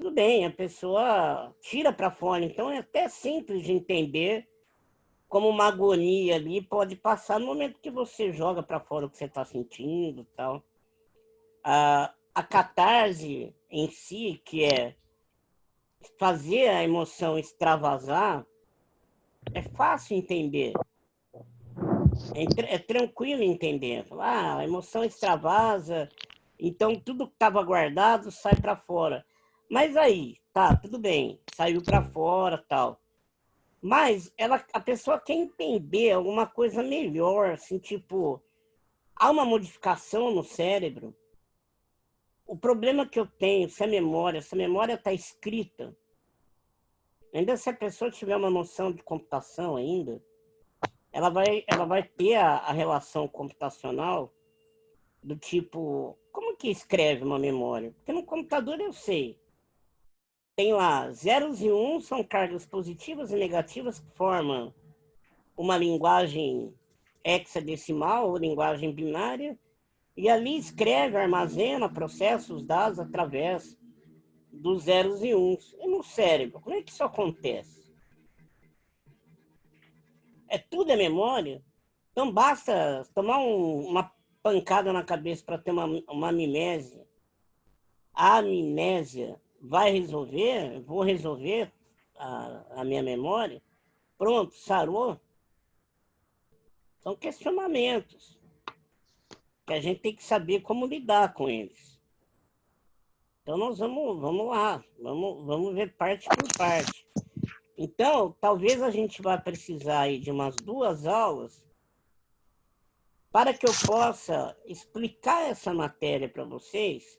tudo bem, a pessoa tira para fora, então é até simples de entender como uma agonia ali pode passar no momento que você joga para fora o que você está sentindo e tal. A catarse em si, que é fazer a emoção extravasar, é fácil entender. É tranquilo entender. Falar, a emoção extravasa, então tudo que estava guardado sai para fora. Mas aí, tá, tudo bem, saiu para fora, tal. Mas a pessoa quer entender alguma coisa melhor, assim, tipo, há uma modificação no cérebro. O problema que eu tenho, se a memória está escrita, ainda se a pessoa tiver uma noção de computação ainda, ela vai ter a relação computacional do tipo, como que escreve uma memória? Porque no computador eu sei, tem lá zeros e uns são cargas positivas e negativas que formam uma linguagem hexadecimal ou linguagem binária, e ali escreve, armazena, processa os dados através dos zeros e uns. E no cérebro, como é que isso acontece? Tudo é memória? Então basta tomar uma pancada na cabeça para ter uma amnésia. A amnésia vai resolver? Vou resolver a minha memória? Pronto, sarou? São questionamentos que a gente tem que saber como lidar com eles. Então nós vamos lá, vamos ver parte por parte. Então, talvez a gente vá precisar aí de umas 2 aulas para que eu possa explicar essa matéria para vocês,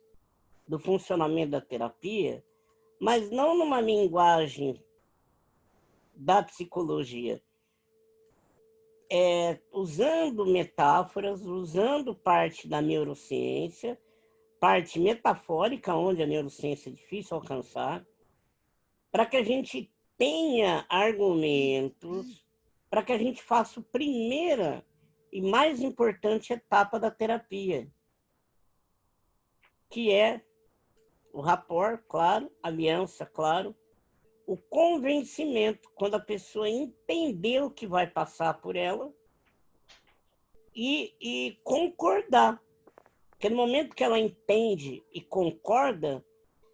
do funcionamento da terapia, mas não numa linguagem da psicologia, usando metáforas, usando parte da neurociência, parte metafórica, onde a neurociência é difícil alcançar, para que a gente tenha argumentos, para que a gente faça a primeira e mais importante etapa da terapia, que é o rapport, claro, aliança, claro, o convencimento, quando a pessoa entender o que vai passar por ela e concordar. Porque no momento que ela entende e concorda,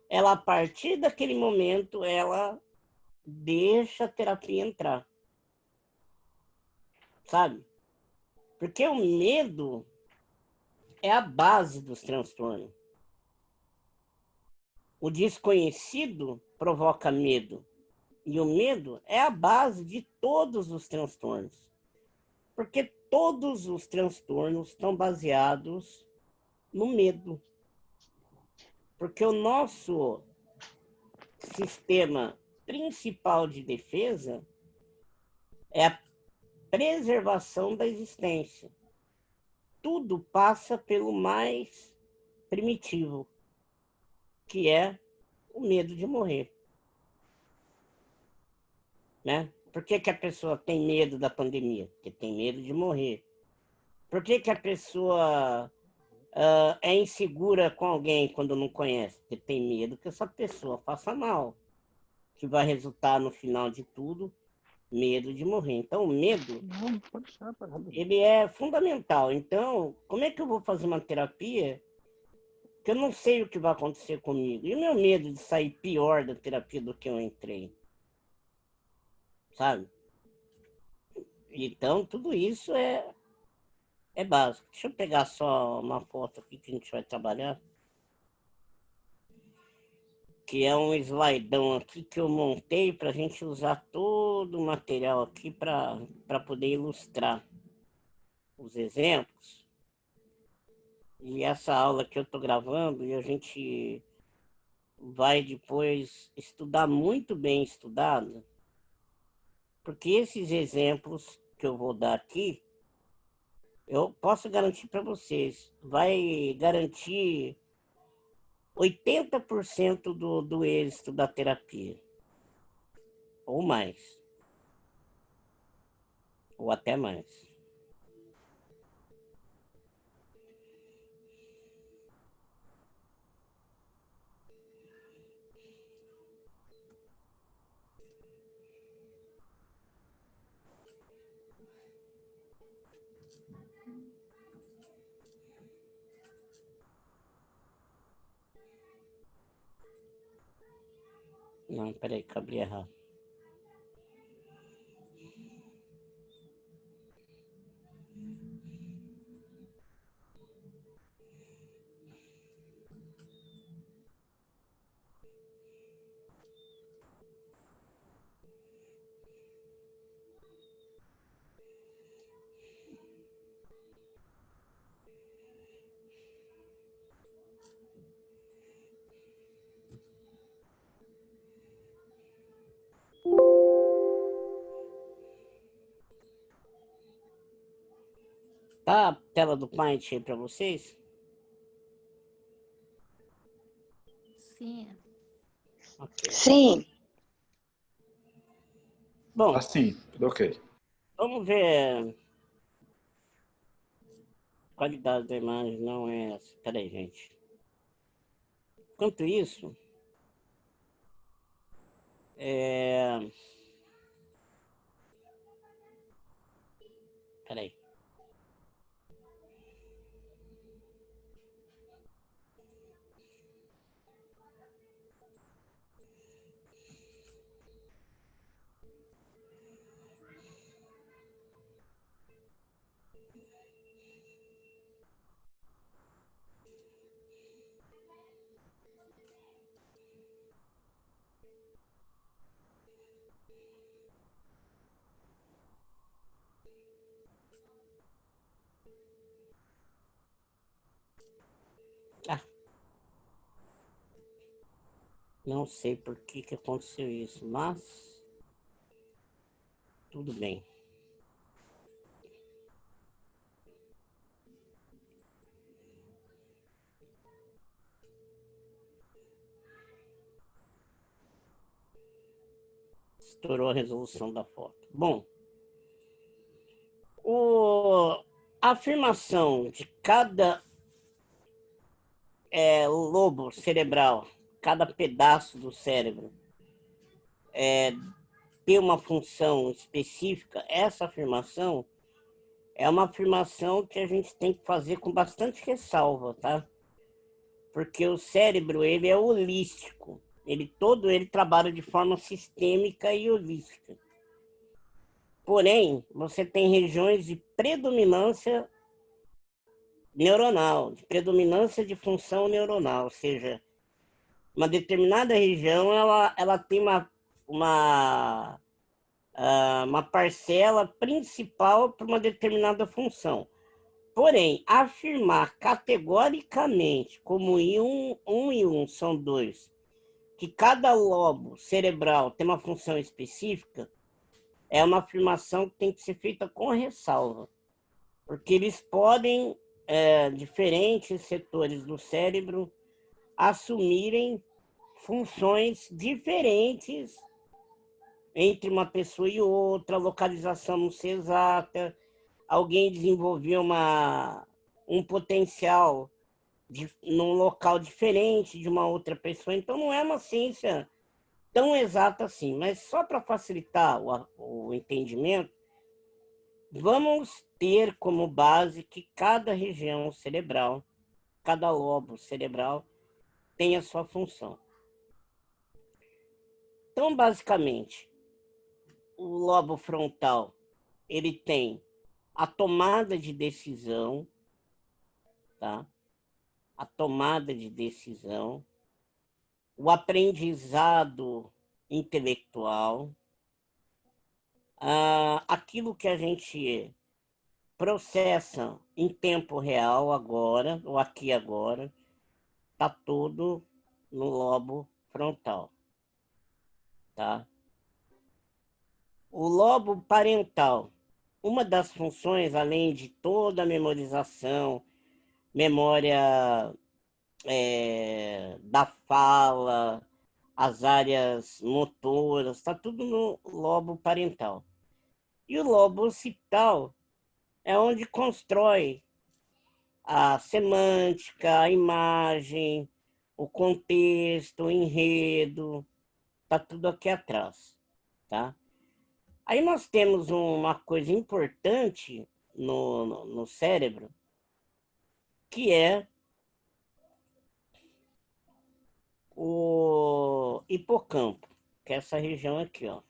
ela, a partir daquele momento, ela deixa a terapia entrar. Sabe? Porque o medo é a base dos transtornos. O desconhecido provoca medo. E o medo é a base de todos os transtornos. Porque todos os transtornos estão baseados no medo. Porque o nosso sistema principal de defesa é a preservação da existência. Tudo passa pelo mais primitivo, que é o medo de morrer. Né? Por que, que a pessoa tem medo da pandemia? Porque tem medo de morrer. Por que, que a pessoa é insegura com alguém quando não conhece? Porque tem medo que essa pessoa faça mal, que vai resultar no final de tudo medo de morrer. Então, o medo, ele é fundamental. Então, como é que eu vou fazer uma terapia que eu não sei o que vai acontecer comigo? E o meu medo de sair pior da terapia do que eu entrei? Sabe? Então, tudo isso é básico. Deixa eu pegar só uma foto aqui que a gente vai trabalhar. Que é um slidão aqui que eu montei para a gente usar todo o material aqui para poder ilustrar os exemplos. E essa aula que eu estou gravando, e a gente vai depois estudar muito bem estudado, porque esses exemplos que eu vou dar aqui, eu posso garantir para vocês, vai garantir 80% do êxito da terapia, ou mais, ou até mais. Não, peraí, que eu abri errado. Tá a tela do Paint aí para vocês? Sim. Ok. Sim. Bom, Assim, tudo ok. vamos ver. A qualidade da imagem não é essa. Peraí, gente. Enquanto isso, peraí. Ah, não sei por que aconteceu isso, mas tudo bem. Estourou a resolução da foto. Bom, a afirmação de cada lobo cerebral, cada pedaço do cérebro, ter uma função específica, essa afirmação é uma afirmação que a gente tem que fazer com bastante ressalva, tá? Porque o cérebro, ele é holístico. Ele trabalha de forma sistêmica e holística. Porém, você tem regiões de predominância neuronal, de predominância de função neuronal, ou seja, uma determinada região ela tem uma parcela principal para uma determinada função. Porém, afirmar categoricamente, como um e um são dois, que cada lobo cerebral tem uma função específica, é uma afirmação que tem que ser feita com ressalva, porque eles podem, diferentes setores do cérebro, assumirem funções diferentes entre uma pessoa e outra, a localização não ser exata, alguém desenvolveu um potencial num local diferente de uma outra pessoa, então não é uma ciência tão exata assim, mas só para facilitar o entendimento, vamos ter como base que cada região cerebral, cada lobo cerebral tem a sua função. Então, basicamente, o lobo frontal, ele tem a tomada de decisão, tá? A tomada de decisão, o aprendizado intelectual, aquilo que a gente processa em tempo real agora, ou aqui agora, está tudo no lobo frontal, tá? O lobo parental, uma das funções, além de toda a memorização, memória da fala, as áreas motoras, está tudo no lobo parental. E o lobo occipital é onde constrói a semântica, a imagem, o contexto, o enredo, está tudo aqui atrás, tá? Aí nós temos uma coisa importante no cérebro, que é o hipocampo. que é essa região aqui, ó.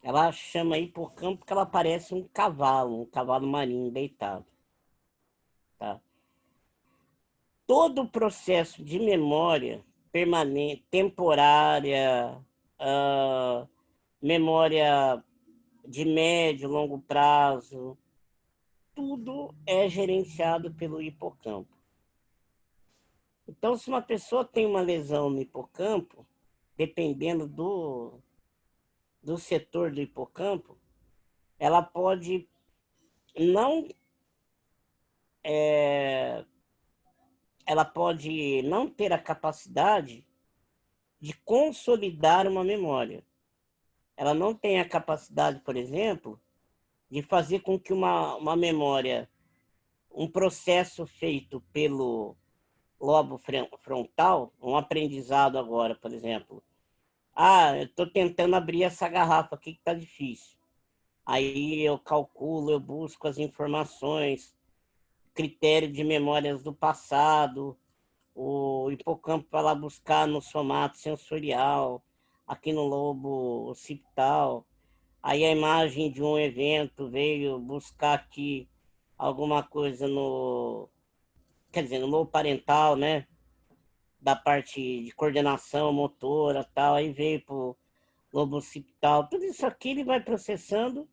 Ela chama hipocampo porque ela parece um cavalo marinho deitado, tá? Todo o processo de memória permanente, temporária, memória de médio, longo prazo, tudo é gerenciado pelo hipocampo. Então, se uma pessoa tem uma lesão no hipocampo, dependendo do setor do hipocampo, ela pode não ela pode não ter a capacidade de consolidar uma memória. Ela não tem a capacidade, por exemplo, de fazer com que uma memória, um processo feito pelo lobo frontal, um aprendizado agora, por exemplo. Eu estou tentando abrir essa garrafa aqui que está difícil. Aí eu calculo, eu busco as informações, critério de memórias do passado, o hipocampo vai lá buscar no somato sensorial, aqui no lobo occipital. Aí a imagem de um evento veio buscar aqui alguma coisa no lobo parental, né? Da parte de coordenação motora, tal, aí veio pro lobo occipital. Tudo isso aqui ele vai processando.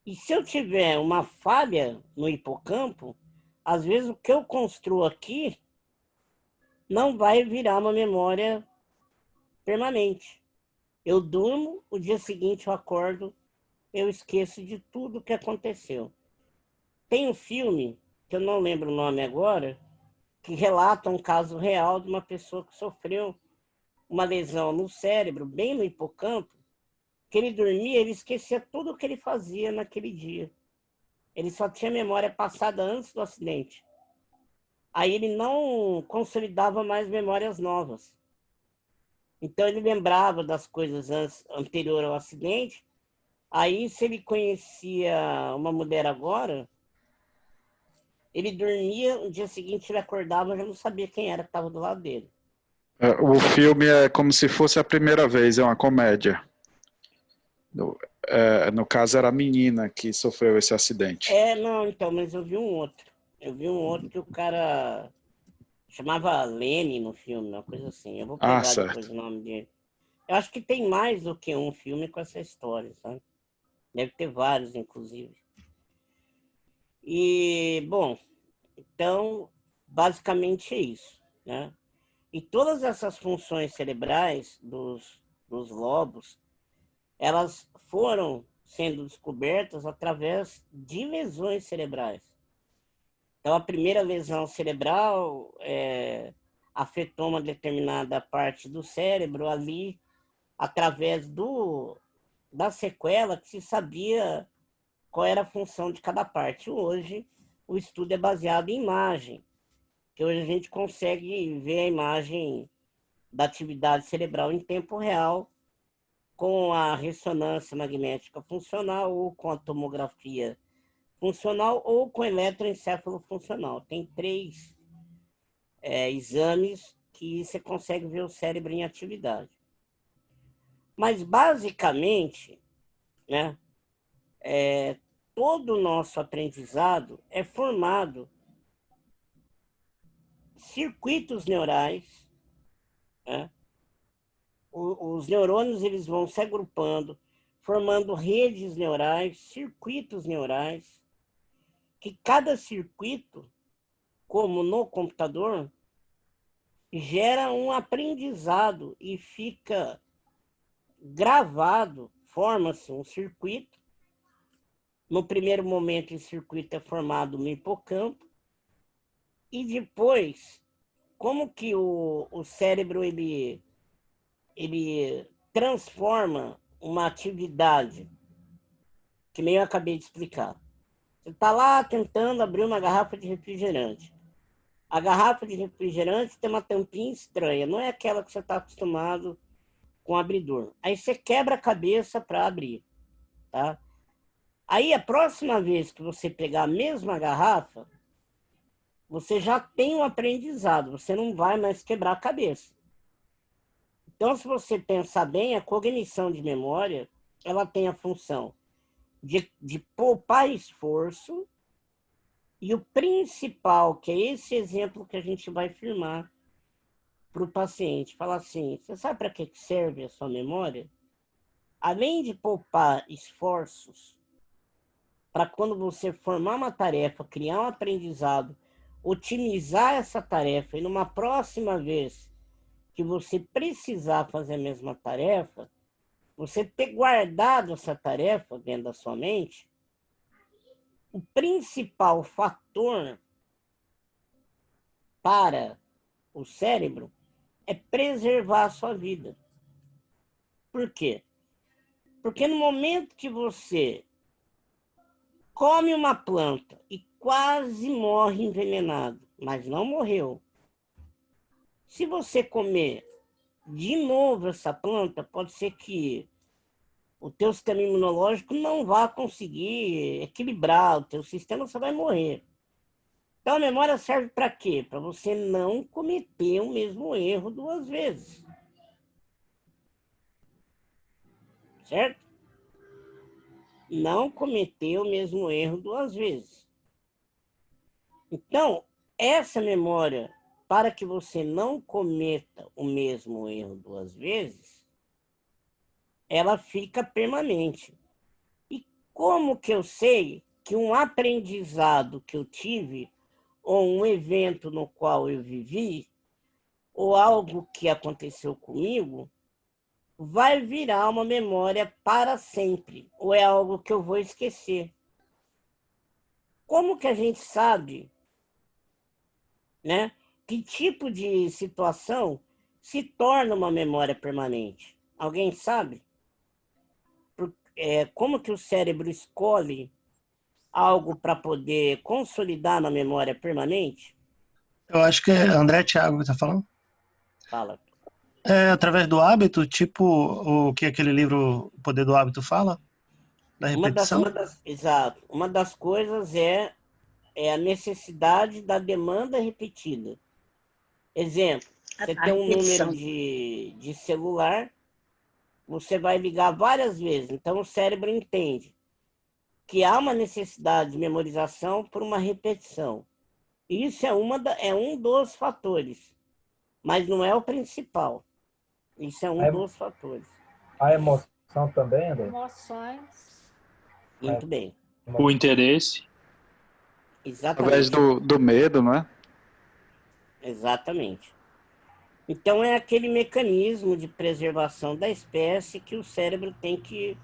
E se eu tiver uma falha no hipocampo, às vezes o que eu construo aqui não vai virar uma memória permanente. Eu durmo, o dia seguinte eu acordo, eu esqueço de tudo que aconteceu. Tem um filme, que eu não lembro o nome agora, que relata um caso real de uma pessoa que sofreu uma lesão no cérebro, bem no hipocampo, que ele dormia, ele esquecia tudo o que ele fazia naquele dia. Ele só tinha memória passada antes do acidente. Aí ele não consolidava mais memórias novas. Então ele lembrava das coisas anterior ao acidente. Aí se ele conhecia uma mulher agora, ele dormia, no dia seguinte ele acordava, já não sabia quem era que estava do lado dele. O filme é como se fosse a primeira vez, é uma comédia. No caso era a menina que sofreu esse acidente. Não, então, mas eu vi um outro. Eu vi um outro que o cara chamava Lenny no filme, uma coisa assim. Eu vou pegar depois o nome dele. Eu acho que tem mais do que um filme com essa história, sabe? Deve ter vários, inclusive. E, bom, então, basicamente é isso, né? E todas essas funções cerebrais dos lobos, elas foram sendo descobertas através de lesões cerebrais. Então, a primeira lesão cerebral afetou uma determinada parte do cérebro ali, através da sequela que se sabia qual era a função de cada parte. Hoje, o estudo é baseado em imagem, que hoje a gente consegue ver a imagem da atividade cerebral em tempo real, com a ressonância magnética funcional, ou com a tomografia funcional, ou com eletroencefalo funcional. Tem 3 exames que você consegue ver o cérebro em atividade. Mas, basicamente, né, todo o nosso aprendizado é formado circuitos neurais, né? Os neurônios eles vão se agrupando, formando redes neurais, circuitos neurais, que cada circuito, como no computador, gera um aprendizado e fica gravado, forma-se um circuito. No primeiro momento, esse circuito é formado no hipocampo, e depois, como que o cérebro ele transforma uma atividade, que nem eu acabei de explicar. Você está lá tentando abrir uma garrafa de refrigerante. A garrafa de refrigerante tem uma tampinha estranha, não é aquela que você está acostumado com o abridor. Aí você quebra a cabeça para abrir, tá? Aí a próxima vez que você pegar a mesma garrafa, você já tem um aprendizado, você não vai mais quebrar a cabeça. Então, se você pensar bem, a cognição de memória, ela tem a função de poupar esforço e o principal, que é esse exemplo que a gente vai firmar para o paciente, falar assim, você sabe para que serve a sua memória? Além de poupar esforços, para quando você formar uma tarefa, criar um aprendizado, otimizar essa tarefa e numa próxima vez que você precisar fazer a mesma tarefa, você ter guardado essa tarefa dentro da sua mente, o principal fator para o cérebro é preservar a sua vida. Por quê? Porque no momento que você come uma planta e quase morre envenenado, mas não morreu, se você comer de novo essa planta, pode ser que o teu sistema imunológico não vá conseguir equilibrar o teu sistema, você vai morrer. Então a memória serve para quê? Para você não cometer o mesmo erro duas vezes. Certo? Não cometer o mesmo erro duas vezes. Então, essa memória, para que você não cometa o mesmo erro duas vezes, ela fica permanente. E como que eu sei que um aprendizado que eu tive, ou um evento no qual eu vivi, ou algo que aconteceu comigo, vai virar uma memória para sempre, ou é algo que eu vou esquecer? Como que a gente sabe, né, que tipo de situação se torna uma memória permanente? Alguém sabe? Como que o cérebro escolhe algo para poder consolidar na memória permanente? Eu acho que é André Thiago que tá falando. Fala. É através do hábito, tipo o que aquele livro O Poder do Hábito fala, da repetição. Exato. Uma das coisas é a necessidade da demanda repetida. Exemplo, você tem um número de celular, você vai ligar várias vezes. Então, o cérebro entende que há uma necessidade de memorização por uma repetição. Isso é um dos fatores, mas não é o principal. Isso é um dos fatores. A emoção também, André? Emoções. Muito bem. O interesse. Através Exatamente. do medo, não é? Exatamente. Então, é aquele mecanismo de preservação da espécie que o cérebro tem que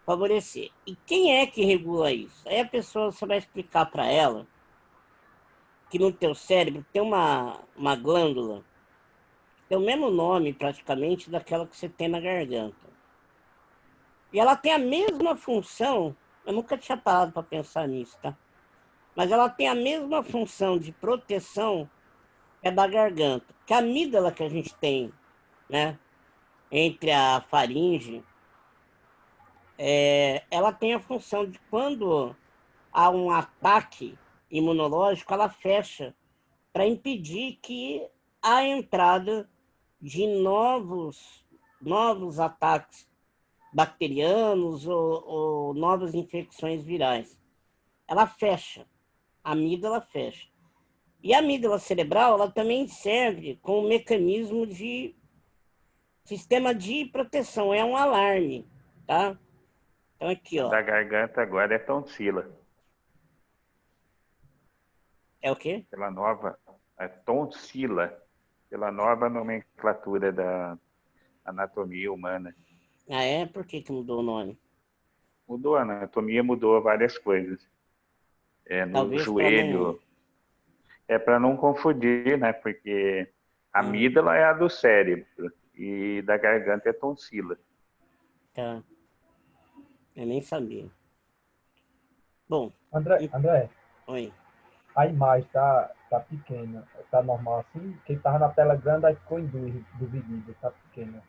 favorecer. E quem é que regula isso? Aí a pessoa, você vai explicar para ela que no teu cérebro tem uma glândula, que tem o mesmo nome praticamente daquela que você tem na garganta. E ela tem a mesma função, eu nunca tinha parado para pensar nisso, tá? Mas ela tem a mesma função de proteção que a da garganta. Que a amígdala que a gente tem, né, entre a faringe, ela tem a função de quando há um ataque imunológico, ela fecha para impedir que a entrada de novos ataques bacterianos ou novas infecções virais. Ela fecha, a amígdala fecha. E a amígdala cerebral, ela também serve como mecanismo de sistema de proteção, é um alarme, tá? Então aqui, ó. Da garganta agora é tonsila. É o quê? Pela nova, a tonsila, pela nova nomenclatura da anatomia humana. Ah, é? Por que mudou o nome? Mudou a anatomia, mudou várias coisas. No Talvez joelho. É para não confundir, né? Porque a amígdala é a do cérebro e da garganta é tonsila. Tá. Eu nem sabia. Bom. André. Oi. A imagem tá pequena. Tá normal assim? Quem tava na tela grande aí ficou em dúvida. Tá pequena.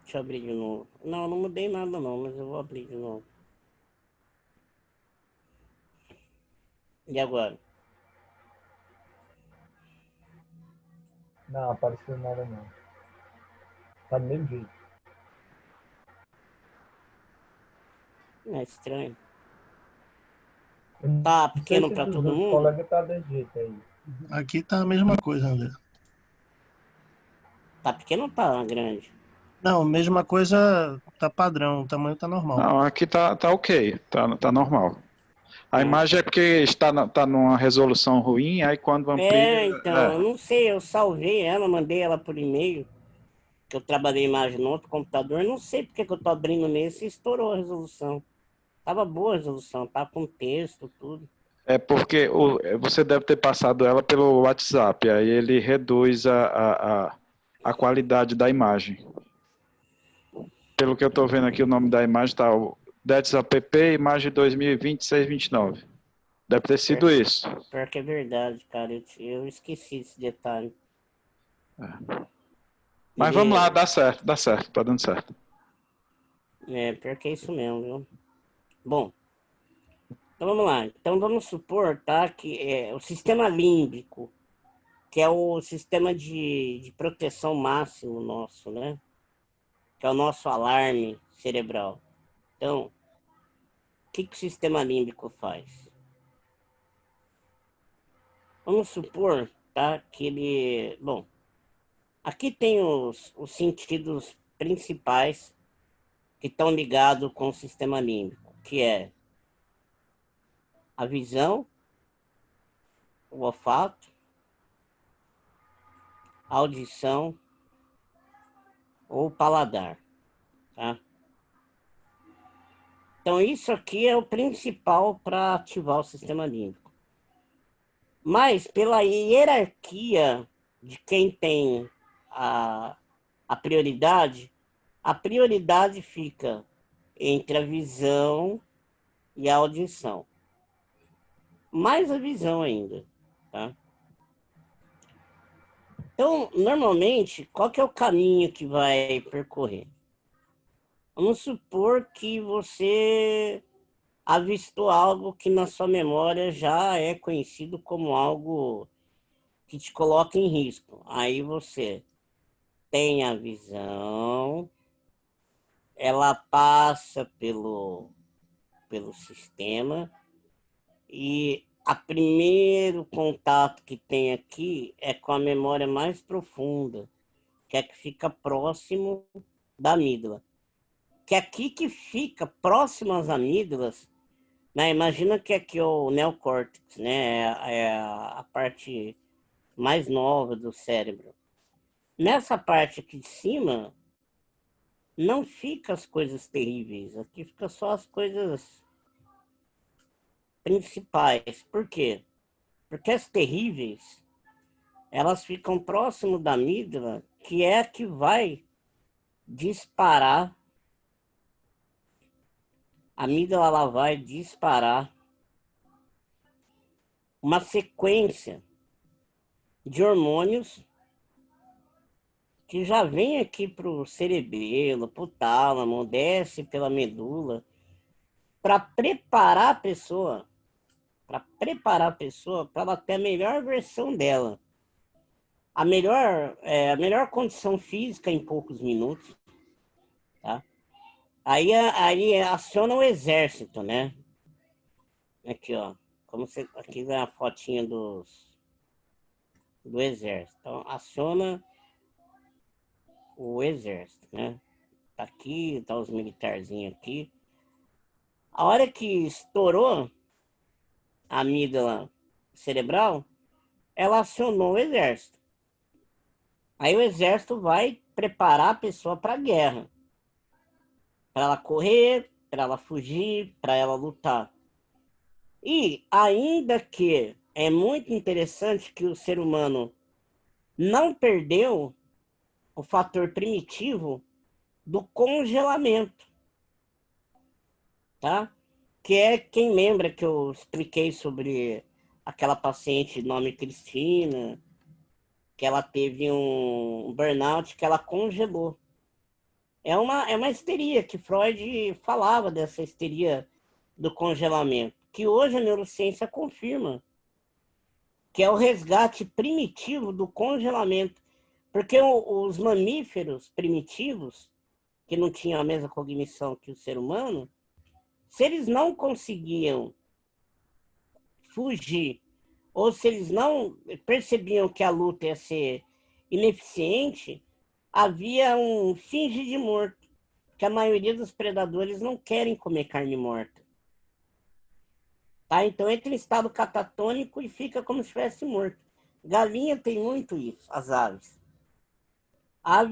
Deixa eu abrir de novo. Não mudei nada não, mas eu vou abrir de novo. E agora? Não, apareceu nada não. Tá do mesmo jeito. É estranho. Eu não Tá sei pequeno se para dos todo outros mundo? colegas tá desse jeito aí. Aqui tá a mesma coisa, André. Tá pequeno ou tá grande? Não, mesma coisa tá padrão, o tamanho tá normal. Não, aqui tá ok, tá normal. A Ah, imagem é porque tá numa resolução ruim, aí quando amplia. então, eu não sei, eu salvei ela, mandei ela por e-mail, que eu trabalhei imagem no outro computador, não sei porque que eu tô abrindo nesse e estourou a resolução. Tava boa a resolução, tá com texto, tudo. É porque você deve ter passado ela pelo WhatsApp, aí ele reduz a qualidade da imagem. Pelo que eu estou vendo aqui, o nome da imagem está o DETS app, imagem 2020-629. Deve ter sido isso. Pior que é verdade, cara, eu esqueci desse detalhe. Mas vamos lá, dá certo, tá dando certo. Pior que é isso mesmo, viu? Bom, então vamos lá. Então vamos supor, tá, que o sistema límbico, que é o sistema de proteção máximo nosso, né? Que é o nosso alarme cerebral. Então, o que o sistema límbico faz? Vamos supor, tá, que ele... Bom, aqui tem os sentidos principais que estão ligados com o sistema límbico, que é a visão, o olfato, a audição ou o paladar, tá? Então, isso aqui é o principal para ativar o sistema límbico. Mas, pela hierarquia de quem tem a prioridade, a prioridade fica entre a visão e a audição. Mais a visão ainda, tá? Então, normalmente, qual que é o caminho que vai percorrer? Vamos supor que você avistou algo que na sua memória já é conhecido como algo que te coloca em risco. Aí você tem a visão, ela passa pelo sistema e o primeiro contato que tem aqui é com a memória mais profunda, que é que fica próximo da amígdala. Que é aqui que fica próximo às amígdalas, né? Imagina que aqui é o neocórtex, né? É a parte mais nova do cérebro. Nessa parte aqui de cima, não fica as coisas terríveis. Aqui fica só as coisas principais. Por quê? Porque as terríveis, elas ficam próximo da amígdala, que é a que vai disparar. A amígdala ela vai disparar uma sequência de hormônios que já vem aqui para o cerebelo, para o tálamo, desce pela medula, para preparar a pessoa, para ela ter a melhor versão dela. A melhor condição física em poucos minutos, tá? Aí aciona o exército, né? Aqui, ó. Aqui é a fotinha do exército. Então, aciona o exército, né? Tá aqui, tá os militarzinhos aqui. A hora que estourou a amígdala cerebral, ela acionou o exército. Aí o exército vai preparar a pessoa para a guerra. Para ela correr, para ela fugir, para ela lutar. E ainda que é muito interessante que o ser humano não perdeu o fator primitivo do congelamento, tá? Que é quem lembra que eu expliquei sobre aquela paciente de nome Cristina, que ela teve um burnout, que ela congelou. É uma histeria, que Freud falava dessa histeria do congelamento, que hoje a neurociência confirma, que é o resgate primitivo do congelamento. Porque os mamíferos primitivos, que não tinham a mesma cognição que o ser humano, se eles não conseguiam fugir, ou se eles não percebiam que a luta ia ser ineficiente, havia um fingir de morto, que a maioria dos predadores não querem comer carne morta. Tá? Então entra em estado catatônico e fica como se estivesse morto. Galinha tem muito isso, as aves. A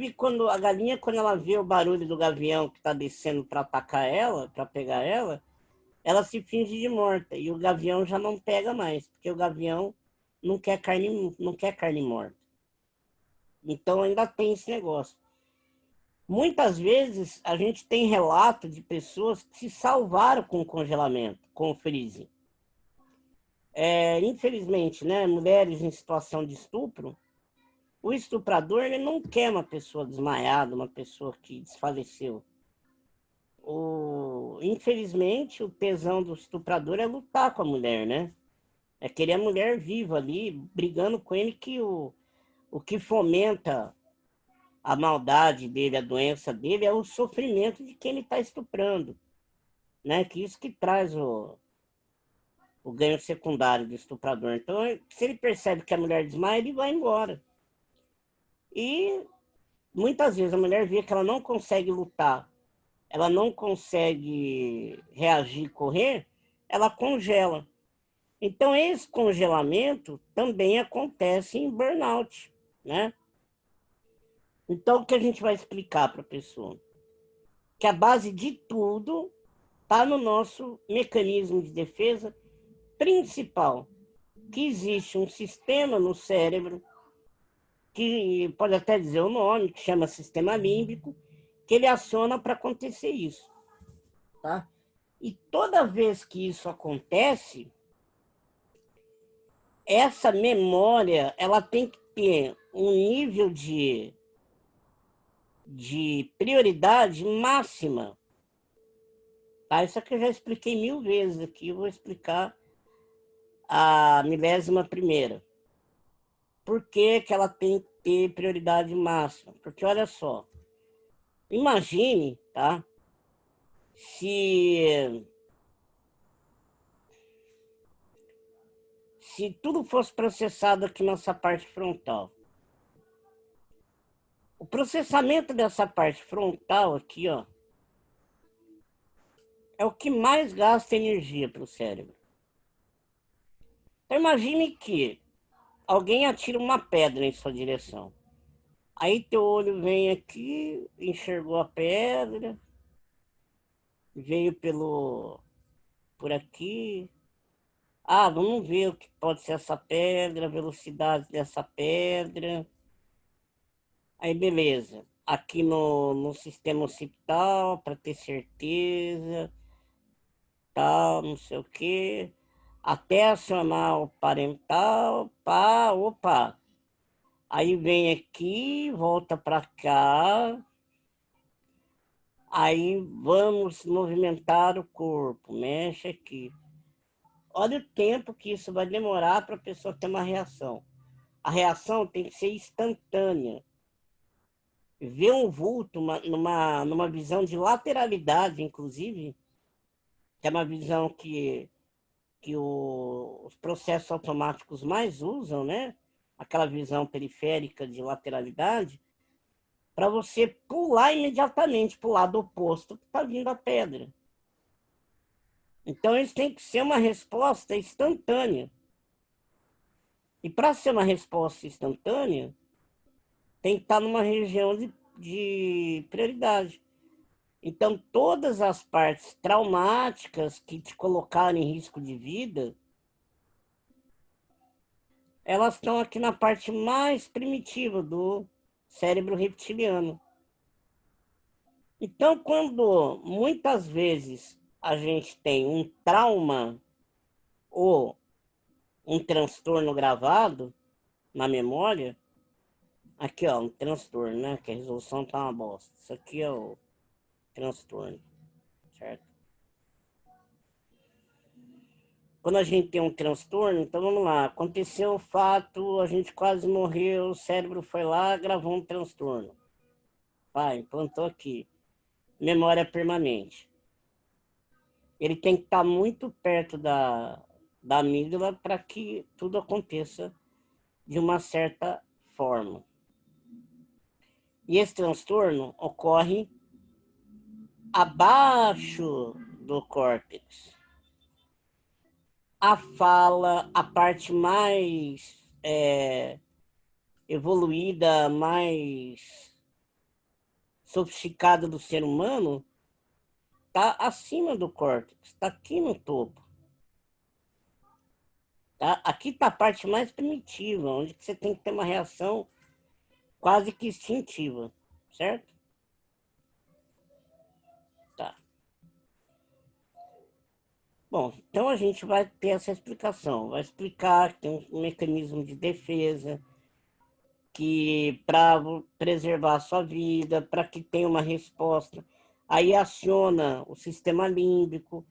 galinha, quando ela vê o barulho do gavião que está descendo para atacar ela, para pegar ela se finge de morta. E o gavião já não pega mais, porque o gavião não quer carne morta. Então ainda tem esse negócio. Muitas vezes a gente tem relato de pessoas que se salvaram com o congelamento, com o freezing. Infelizmente, né, mulheres em situação de estupro, o estuprador ele não quer uma pessoa desmaiada, uma pessoa que desfaleceu. Infelizmente, o tesão do estuprador é lutar com a mulher, né? É querer a mulher viva ali, brigando com ele, que o que fomenta a maldade dele, a doença dele, é o sofrimento de quem ele está estuprando. Né? Que isso que traz o ganho secundário do estuprador. Então, se ele percebe que a mulher desmaia, ele vai embora. E muitas vezes a mulher vê que ela não consegue lutar, ela não consegue reagir, correr, ela congela. Então, esse congelamento também acontece em burnout, né? Então, o que a gente vai explicar para a pessoa? Que a base de tudo está no nosso mecanismo de defesa principal, que existe um sistema no cérebro, que pode até dizer o nome, que chama sistema límbico, que ele aciona para acontecer isso. Tá? E toda vez que isso acontece, essa memória ela tem que ter um nível de prioridade máxima. Tá? Isso aqui eu já expliquei 1000 vezes aqui, eu vou explicar a 1001ª. Por que que ela tem que ter prioridade máxima? Porque olha só, imagine, tá? Se tudo fosse processado aqui nessa parte frontal. O processamento dessa parte frontal aqui, ó, é o que mais gasta energia para o cérebro. Então imagine que alguém atira uma pedra em sua direção. Aí teu olho vem aqui, enxergou a pedra, veio por aqui. Ah, vamos ver o que pode ser essa pedra, a velocidade dessa pedra. Aí, beleza. Aqui no sistema occipital, para ter certeza, tal, não sei o quê. Até acionar o parental, pá, opa. Aí vem aqui, volta para cá. Aí vamos movimentar o corpo, mexe aqui. Olha o tempo que isso vai demorar para a pessoa ter uma reação. A reação tem que ser instantânea. Ver um vulto numa visão de lateralidade, inclusive, que é uma visão que os processos automáticos mais usam, né? Aquela visão periférica de lateralidade, para você pular imediatamente para o lado oposto que está vindo a pedra. Então, isso tem que ser uma resposta instantânea. E para ser uma resposta instantânea, tem que estar numa região de prioridade. Então, todas as partes traumáticas que te colocaram em risco de vida, elas estão aqui na parte mais primitiva do cérebro reptiliano. Então, quando muitas vezes a gente tem um trauma ou um transtorno gravado na memória, aqui ó, um transtorno, né? Que a resolução tá uma bosta. Isso aqui é o transtorno, certo? quando a gente tem um transtorno, então vamos lá, aconteceu o fato, a gente quase morreu, o cérebro foi lá, gravou um transtorno. Vai, implantou aqui. Memória permanente. Ele tem que estar muito perto da amígdala para que tudo aconteça de uma certa forma. E esse transtorno ocorre abaixo do córtex. A fala, a parte mais evoluída, mais sofisticada do ser humano, está acima do córtex, está aqui no topo. Tá? Aqui está a parte mais primitiva, onde você tem que ter uma reação quase que instintiva, certo? Tá. Bom, então a gente vai ter essa explicação. Vai explicar que tem um mecanismo de defesa, que para preservar a sua vida, para que tenha uma resposta, aí aciona o sistema límbico,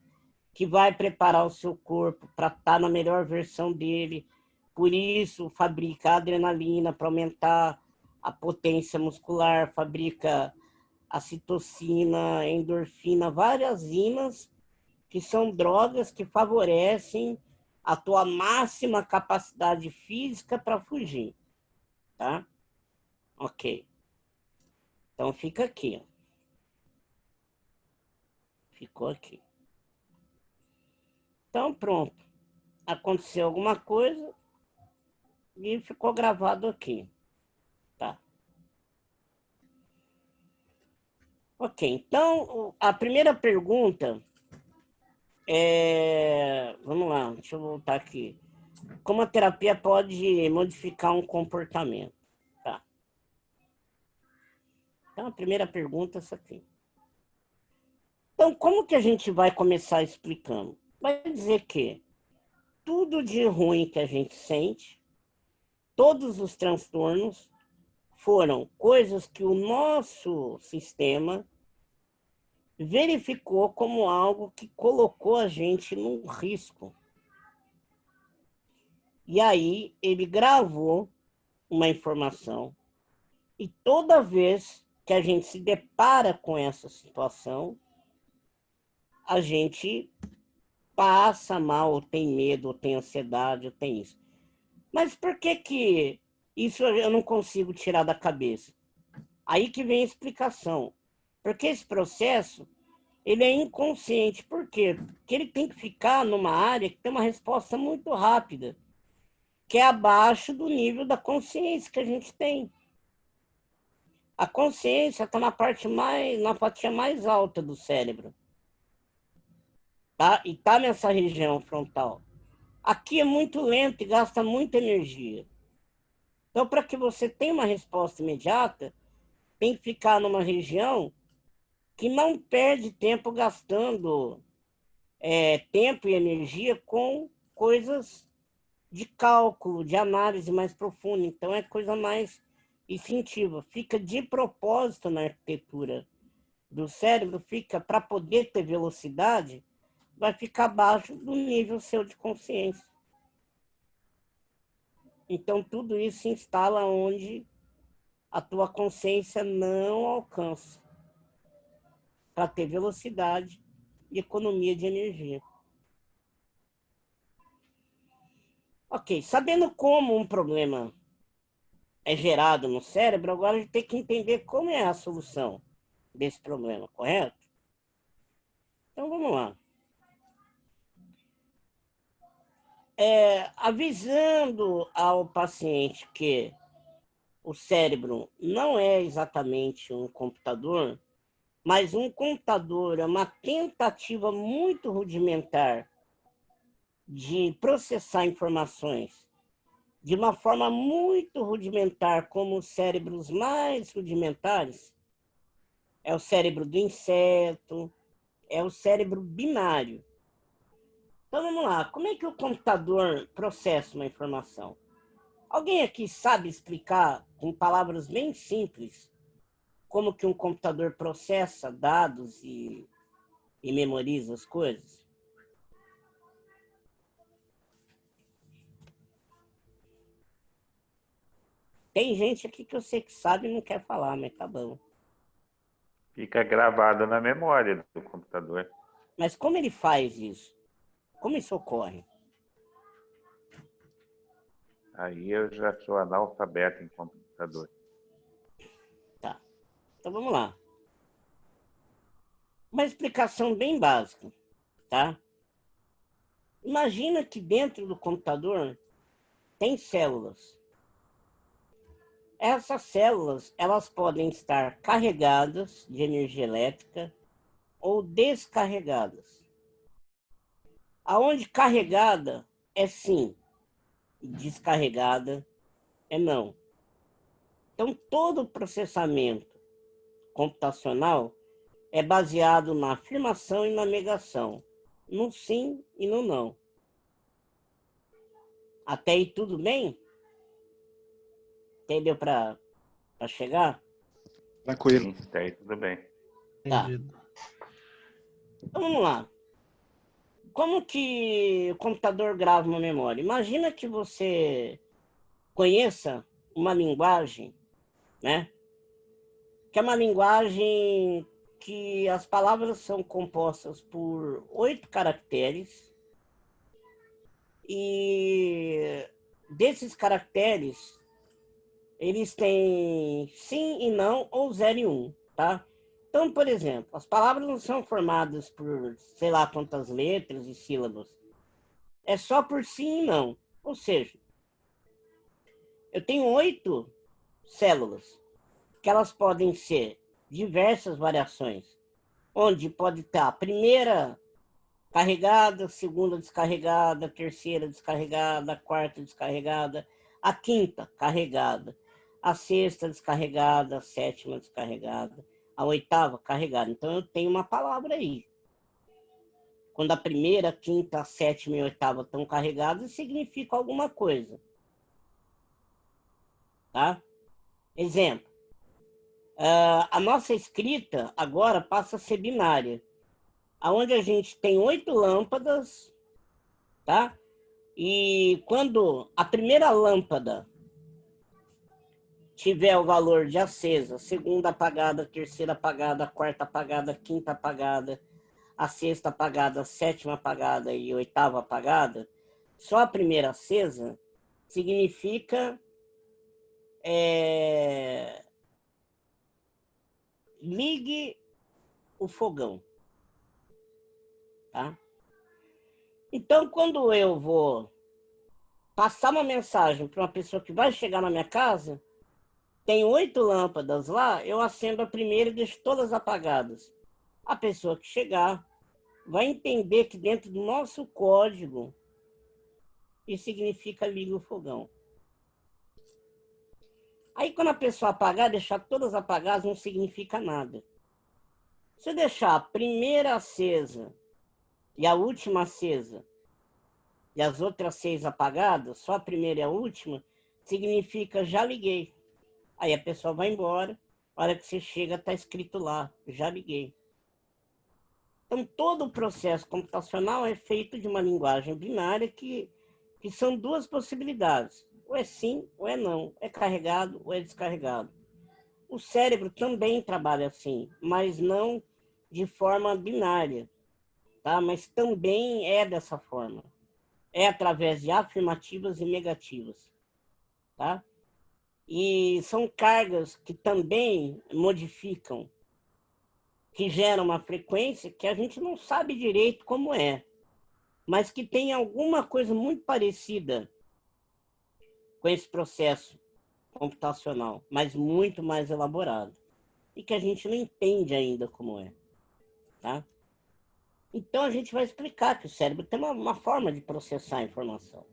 que vai preparar o seu corpo para estar na melhor versão dele. Por isso, fabrica adrenalina para aumentar a potência muscular, fabrica a citocina, endorfina, várias inas que são drogas que favorecem a tua máxima capacidade física para fugir, tá? Ok. Então fica aqui, ó. Ficou aqui. Então pronto. Aconteceu alguma coisa e ficou gravado aqui, tá? Ok, então a primeira pergunta vamos lá, deixa eu voltar aqui. Como a terapia pode modificar um comportamento? Tá. Então a primeira pergunta é essa aqui. Então como que a gente vai começar explicando? Vai dizer que tudo de ruim que a gente sente, todos os transtornos, foram coisas que o nosso sistema verificou como algo que colocou a gente num risco. E aí ele gravou uma informação e toda vez que a gente se depara com essa situação, a gente passa mal, ou tem medo, ou tem ansiedade, ou tem isso. Mas por que isso eu não consigo tirar da cabeça? Aí que vem a explicação. Porque esse processo, ele é inconsciente. Por quê? Porque ele tem que ficar numa área que tem uma resposta muito rápida, que é abaixo do nível da consciência que a gente tem. A consciência está na fatia mais alta do cérebro. Tá? E está nessa região frontal. Aqui é muito lento e gasta muita energia. Então, para que você tenha uma resposta imediata, tem que ficar numa região que não perde tempo gastando tempo e energia com coisas de cálculo, de análise mais profunda. Então, é coisa mais instintiva. Fica de propósito na arquitetura do cérebro, fica para poder ter velocidade, vai ficar abaixo do nível seu de consciência. Então, tudo isso se instala onde a tua consciência não alcança, para ter velocidade e economia de energia. Ok, sabendo como um problema é gerado no cérebro, agora a gente tem que entender como é a solução desse problema, correto? Então, vamos lá. Avisando ao paciente que o cérebro não é exatamente um computador, mas um computador é uma tentativa muito rudimentar de processar informações de uma forma muito rudimentar, como os cérebros mais rudimentares. É o cérebro do inseto, é o cérebro binário. Então vamos lá, como é que o computador processa uma informação? Alguém aqui sabe explicar, com palavras bem simples, como que um computador processa dados e memoriza as coisas? Tem gente aqui que eu sei que sabe e não quer falar, mas tá bom. Fica gravado na memória do computador. Mas como ele faz isso? Como isso ocorre? Aí eu já sou analfabeto em computador. Tá. Então vamos lá. Uma explicação bem básica, tá? Imagina que dentro do computador tem células. Essas células, elas podem estar carregadas de energia elétrica ou descarregadas. Aonde carregada é sim, e descarregada é não. Então, todo o processamento computacional é baseado na afirmação e na negação, no sim e no não. Até aí tudo bem? Entendeu para chegar? Tranquilo. Sim, tá aí tudo bem. Tá. Entendido. Então vamos lá. Como que o computador grava uma memória? Imagina que você conheça uma linguagem, né? Que é uma linguagem que as palavras são compostas por 8 caracteres e desses caracteres eles têm sim e não ou 0 e 1, tá? Então, por exemplo, as palavras não são formadas por sei lá quantas letras e sílabas. É só por sim e não. Ou seja, eu tenho 8 células, que elas podem ser diversas variações, onde pode estar a primeira carregada, segunda descarregada, terceira descarregada, a quarta descarregada, a quinta carregada, a sexta descarregada, a sétima descarregada, a oitava carregada. Então eu tenho uma palavra aí. Quando a primeira, a quinta, a sétima e a oitava estão carregadas, significa alguma coisa. Tá? Exemplo. A nossa escrita agora passa a ser binária, onde a gente tem 8 lâmpadas, tá? E quando a primeira lâmpada tiver o valor de acesa, segunda apagada, terceira apagada, quarta apagada, quinta apagada, a sexta apagada, a sétima apagada e a oitava apagada, só a primeira acesa significa ligue o fogão, tá? Então, quando eu vou passar uma mensagem para uma pessoa que vai chegar na minha casa, tem 8 lâmpadas lá, eu acendo a primeira e deixo todas apagadas. A pessoa que chegar vai entender que dentro do nosso código isso significa liga o fogão. Aí quando a pessoa apagar, deixar todas apagadas não significa nada. Se eu deixar a primeira acesa e a última acesa e as outras 6 apagadas, só a primeira e a última, significa já liguei. Aí a pessoa vai embora, a hora que você chega está escrito lá, já liguei. Então todo o processo computacional é feito de uma linguagem binária que são 2 possibilidades. Ou é sim ou é não, é carregado ou é descarregado. O cérebro também trabalha assim, mas não de forma binária, tá? Mas também é dessa forma. É através de afirmativas e negativas, tá? E são cargas que também modificam, que geram uma frequência que a gente não sabe direito como é, mas que tem alguma coisa muito parecida com esse processo computacional, mas muito mais elaborado, e que a gente não entende ainda como é, tá? Então a gente vai explicar que o cérebro tem uma forma de processar a informação.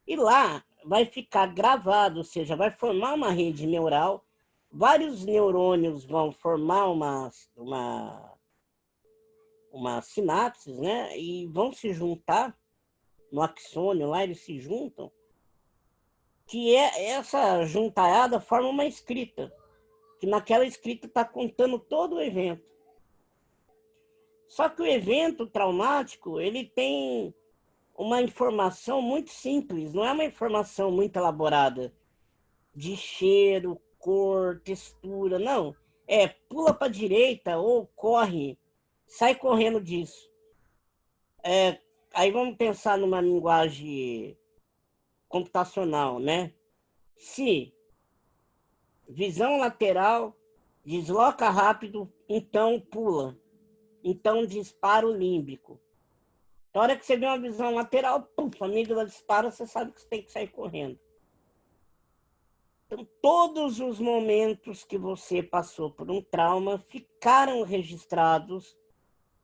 E lá vai ficar gravado, ou seja, vai formar uma rede neural, vários neurônios vão formar uma sinapses, né? E vão se juntar no axônio, lá eles se juntam, que essa juntaiada forma uma escrita, que naquela escrita está contando todo o evento. Só que o evento traumático, ele tem uma informação muito simples, não é uma informação muito elaborada. de cheiro, cor, textura. Não. Pula para a direita ou corre, sai correndo disso. Aí vamos pensar numa linguagem computacional, né? Se visão lateral, desloca rápido, então pula. Então disparo límbico. Na hora que você vê uma visão lateral, puf, a amígdala dispara, você sabe que você tem que sair correndo. Então, todos os momentos que você passou por um trauma ficaram registrados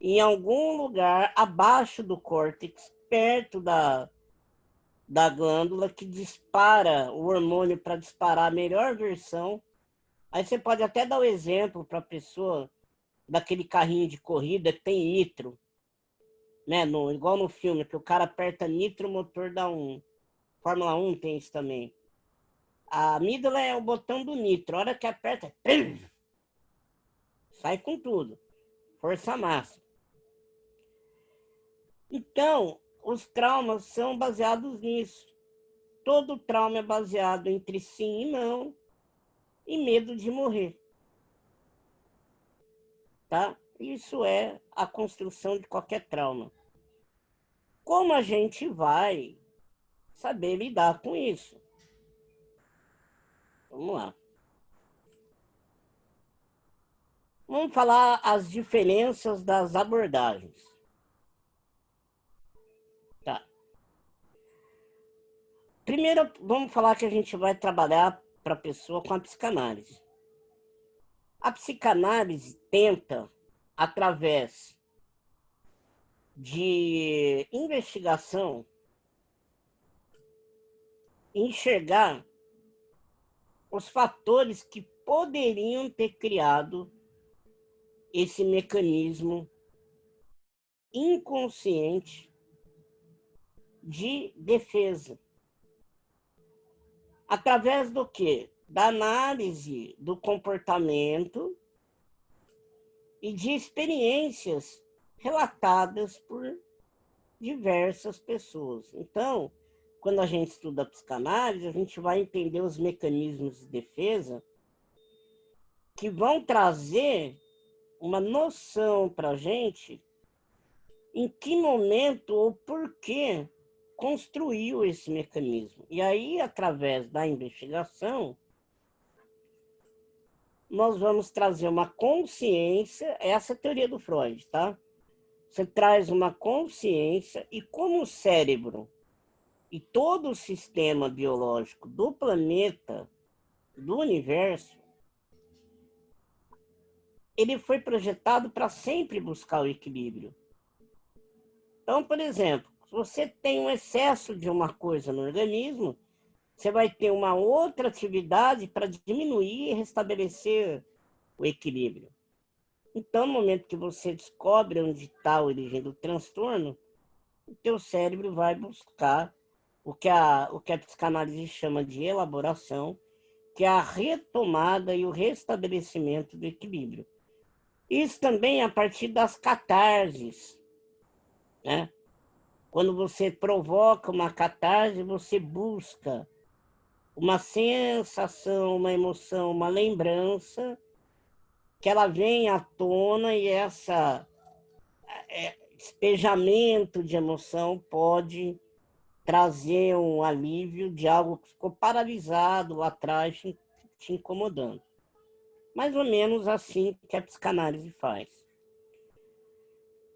em algum lugar abaixo do córtex, perto da glândula, que dispara o hormônio para disparar a melhor versão. Aí você pode até dar o exemplo para a pessoa daquele carrinho de corrida que tem nitro, né? Igual no filme, que o cara aperta nitro, o motor dá um. Fórmula 1 tem isso também. A amígdala é o botão do nitro. A hora que aperta, sai com tudo. Força máxima. Então, os traumas são baseados nisso. Todo trauma é baseado entre sim e não e medo de morrer. Tá? Isso é a construção de qualquer trauma. Como a gente vai saber lidar com isso? Vamos lá. Vamos falar as diferenças das abordagens. Tá. Primeiro, vamos falar que a gente vai trabalhar para a pessoa com a psicanálise. A psicanálise tenta, através de investigação, enxergar os fatores que poderiam ter criado esse mecanismo inconsciente de defesa. Através do quê? Da análise do comportamento e de experiências relatadas por diversas pessoas. Então, quando a gente estuda a psicanálise, a gente vai entender os mecanismos de defesa que vão trazer uma noção para a gente em que momento ou por que construiu esse mecanismo. E aí, através da investigação, nós vamos trazer uma consciência, essa é a teoria do Freud, tá? Você traz uma consciência e como o cérebro e todo o sistema biológico do planeta, do universo, ele foi projetado para sempre buscar o equilíbrio. Então, por exemplo, se você tem um excesso de uma coisa no organismo, você vai ter uma outra atividade para diminuir e restabelecer o equilíbrio. Então, no momento que você descobre onde está a origem do transtorno, o teu cérebro vai buscar o que a psicanálise chama de elaboração, que é a retomada e o restabelecimento do equilíbrio. Isso também a partir das catarses, né? Quando você provoca uma catarse, você busca uma sensação, uma emoção, uma lembrança, que ela vem à tona e esse despejamento de emoção pode trazer um alívio de algo que ficou paralisado lá atrás, te incomodando. Mais ou menos assim que a psicanálise faz.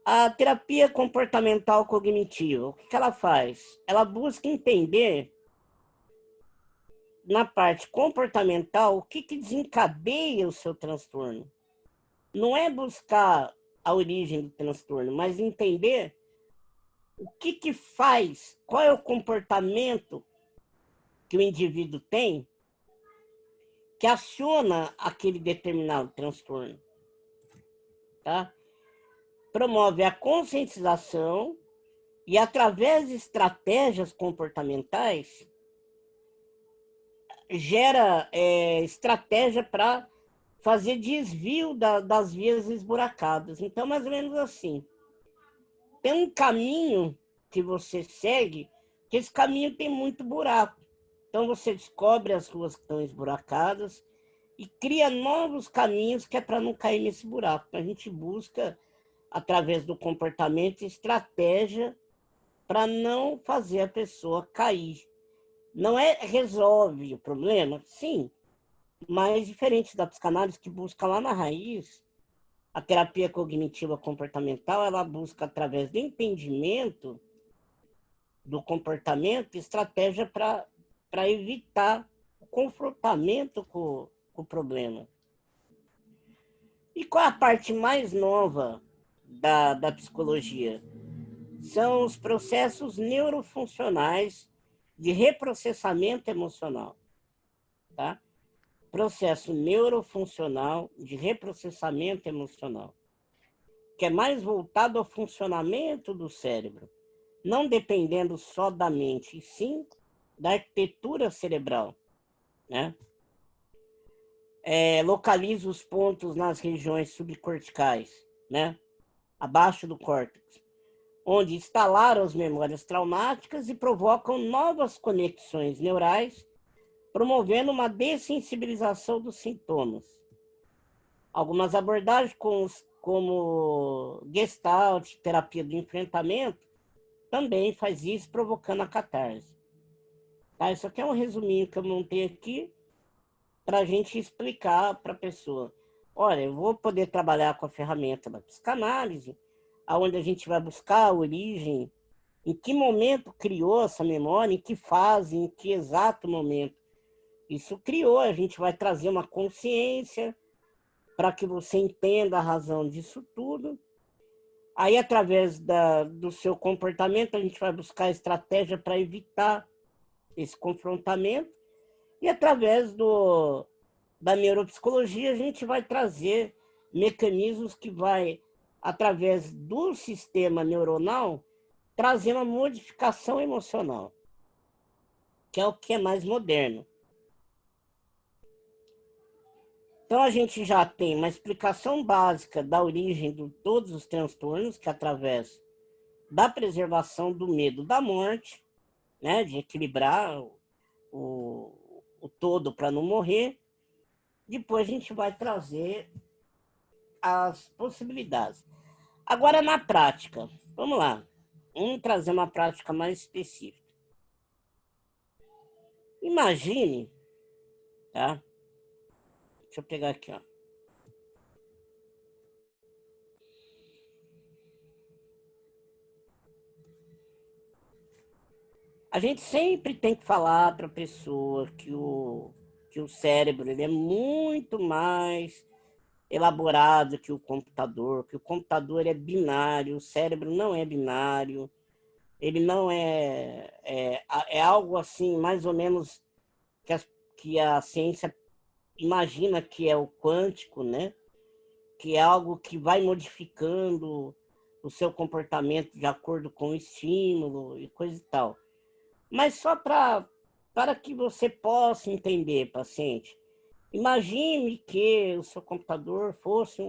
A terapia comportamental cognitiva, o que ela faz? Ela busca entender, na parte comportamental, o que desencadeia o seu transtorno. Não é buscar a origem do transtorno, mas entender o que faz, qual é o comportamento que o indivíduo tem que aciona aquele determinado transtorno. Tá? Promove a conscientização e, através de estratégias comportamentais, gera estratégia para fazer desvio das vias esburacadas. Então, mais ou menos assim. Tem um caminho que você segue, que esse caminho tem muito buraco. Então você descobre as ruas que estão esburacadas e cria novos caminhos que é para não cair nesse buraco. Então, a gente busca, através do comportamento, estratégia para não fazer a pessoa cair. Não resolve o problema, sim, mas diferente da psicanálise que busca lá na raiz, a terapia cognitiva comportamental, ela busca, através do entendimento do comportamento, estratégia para evitar o confrontamento com o problema. E qual é a parte mais nova da psicologia? São os processos neurofuncionais de reprocessamento emocional. Tá? Processo neurofuncional de reprocessamento emocional, que é mais voltado ao funcionamento do cérebro, não dependendo só da mente, e sim da arquitetura cerebral, né? Localiza os pontos nas regiões subcorticais, né? Abaixo do córtex, onde instalaram as memórias traumáticas e provocam novas conexões neurais, promovendo uma dessensibilização dos sintomas. Algumas abordagens como Gestalt, terapia do enfrentamento, também faz isso, provocando a catarse. Tá? Isso aqui é um resuminho que eu montei aqui para a gente explicar para a pessoa. Olha, eu vou poder trabalhar com a ferramenta da psicanálise, onde a gente vai buscar a origem, em que momento criou essa memória, em que fase, em que exato momento isso criou. A gente vai trazer uma consciência para que você entenda a razão disso tudo. Aí, através do seu comportamento, a gente vai buscar estratégia para evitar esse confrontamento. E, através da neuropsicologia, a gente vai trazer mecanismos que vai, através do sistema neuronal, trazer uma modificação emocional, que é o que é mais moderno. Então, a gente já tem uma explicação básica da origem de todos os transtornos, que é através da preservação do medo da morte, né, de equilibrar o todo para não morrer. Depois a gente vai trazer as possibilidades. Agora, na prática, vamos lá. Vamos trazer uma prática mais específica. Imagine, tá? Deixa eu pegar aqui, ó. A gente sempre tem que falar para a pessoa que o cérebro ele é muito mais elaborado que o computador é binário, o cérebro não é binário, ele não é algo assim, mais ou menos, que a ciência imagina que é o quântico, né? Que é algo que vai modificando o seu comportamento de acordo com o estímulo e coisa e tal. Mas só para que você possa entender, paciente, imagine que o seu computador fosse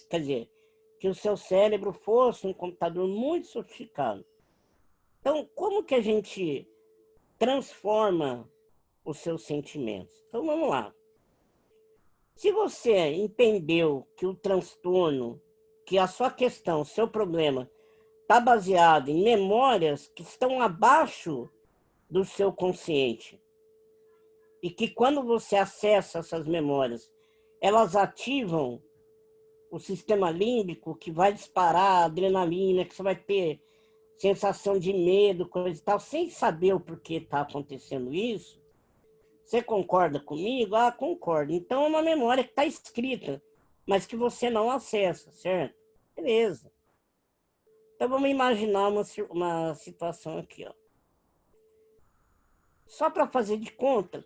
quer dizer, que o seu cérebro fosse um computador muito sofisticado. Então, como que a gente transforma os seus sentimentos? Então, vamos lá. Se você entendeu que o transtorno, que a sua questão, o seu problema, está baseado em memórias que estão abaixo do seu consciente, e que quando você acessa essas memórias, elas ativam o sistema límbico, que vai disparar a adrenalina, que você vai ter sensação de medo, coisa e tal, sem saber o porquê está acontecendo isso. Você concorda comigo? Ah, concordo. Então é uma memória que está escrita, mas que você não acessa, certo? Beleza. Então vamos imaginar uma situação aqui, ó. Só para fazer de conta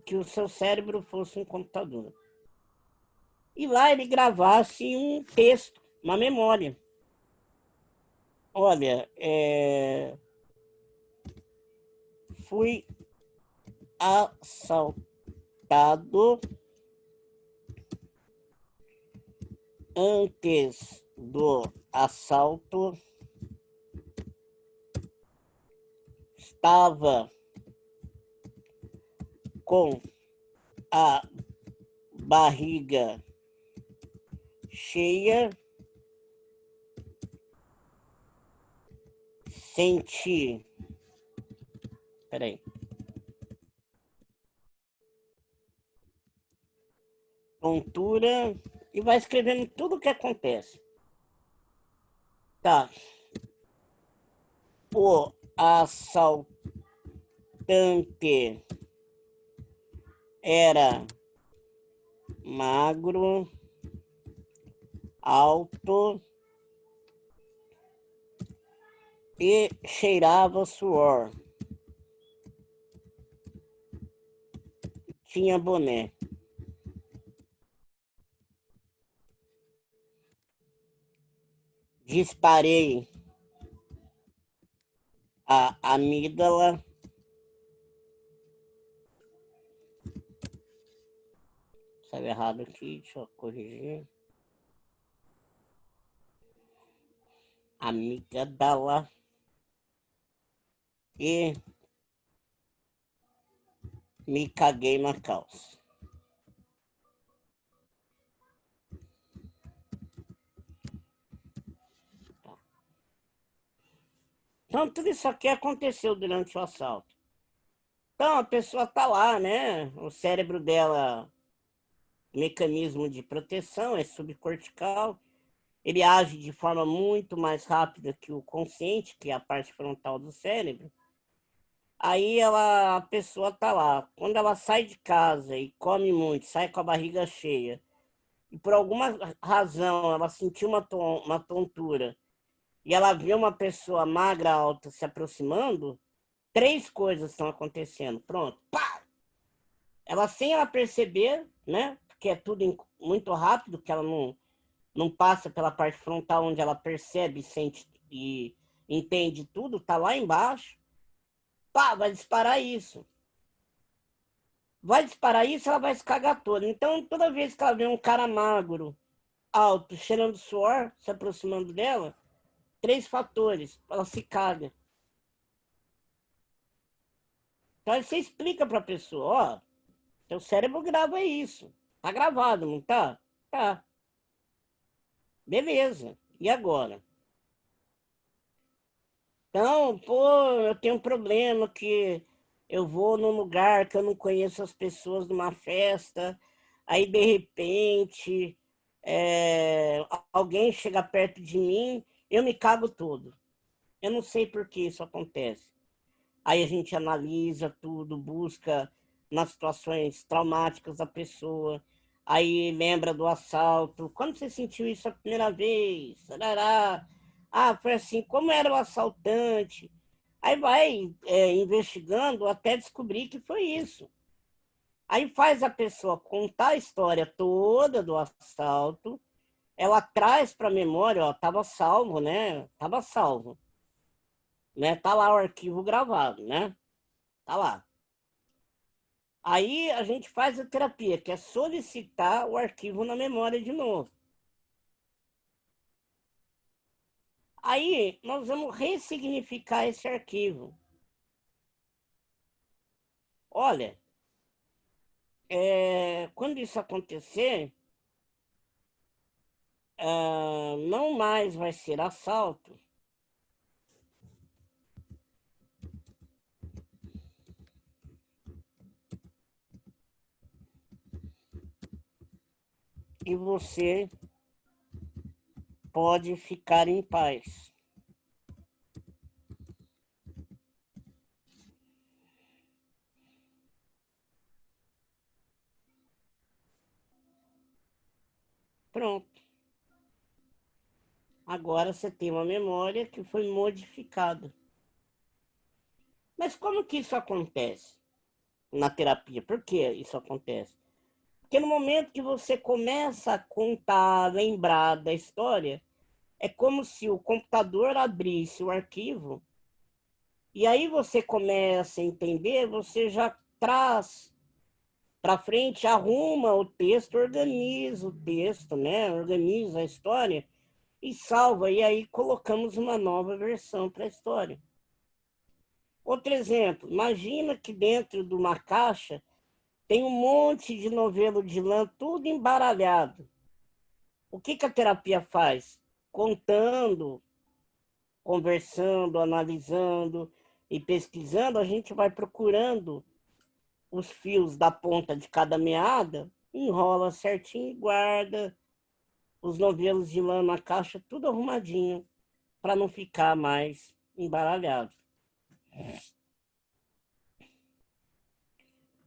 que o seu cérebro fosse um computador. E lá ele gravasse um texto, uma memória. Olha, fui assaltado antes do assalto. Estava com a barriga cheia, sentir. Peraí. Tontura e vai escrevendo tudo o que acontece. Tá. O assaltante era magro, alto e cheirava suor. Tinha boné. Disparei a amígdala. Saiu errado aqui, deixa eu corrigir. Amígdala e me caguei na calça. Então, tudo isso aqui aconteceu durante o assalto. Então, a pessoa tá lá, né? O cérebro dela, mecanismo de proteção, é subcortical. Ele age de forma muito mais rápida que o consciente, que é a parte frontal do cérebro. Aí a pessoa tá lá. Quando ela sai de casa e come muito, sai com a barriga cheia, e por alguma razão ela sentiu uma tontura, e ela vê uma pessoa magra, alta, se aproximando, 3 coisas estão acontecendo. Pronto. Pá! Ela, sem ela perceber, né? Porque é tudo muito rápido, que ela não passa pela parte frontal, onde ela percebe, sente e entende tudo, tá lá embaixo. Pá, vai disparar isso. Vai disparar isso, ela vai se cagar toda. Então, toda vez que ela vê um cara magro, alto, cheirando suor, se aproximando dela, 3 fatores, ela se caga. Então, aí você explica pra pessoa, ó, teu cérebro grava isso. Tá gravado, não tá? Tá. Beleza. E agora? Então, pô, eu tenho um problema que eu vou num lugar que eu não conheço as pessoas numa festa, aí de repente alguém chega perto de mim, eu me cago todo. Eu não sei por que isso acontece. Aí a gente analisa tudo, busca nas situações traumáticas da pessoa, aí lembra do assalto. Quando você sentiu isso a primeira vez? Sarará. Ah, foi assim, como era o assaltante? Aí vai investigando até descobrir que foi isso. Aí faz a pessoa contar a história toda do assalto, ela traz para a memória, ó, estava salvo, né? Estava salvo. Né? Tá lá o arquivo gravado, né? Tá lá. Aí a gente faz a terapia, que é solicitar o arquivo na memória de novo. Aí nós vamos ressignificar esse arquivo. Olha, quando isso acontecer, não mais vai ser assalto. E você pode ficar em paz. Pronto. Agora você tem uma memória que foi modificada. Mas como que isso acontece na terapia? Por que isso acontece? Porque no momento que você começa a contar, lembrar da história, é como se o computador abrisse o arquivo e aí você começa a entender, você já traz para frente, arruma o texto, organiza o texto, né? Organiza a história e salva. E aí colocamos uma nova versão para a história. Outro exemplo, imagina que dentro de uma caixa tem um monte de novelo de lã, tudo embaralhado. O que a terapia faz? Contando, conversando, analisando e pesquisando, a gente vai procurando os fios da ponta de cada meada, enrola certinho e guarda os novelos de lã na caixa, tudo arrumadinho, para não ficar mais embaralhado.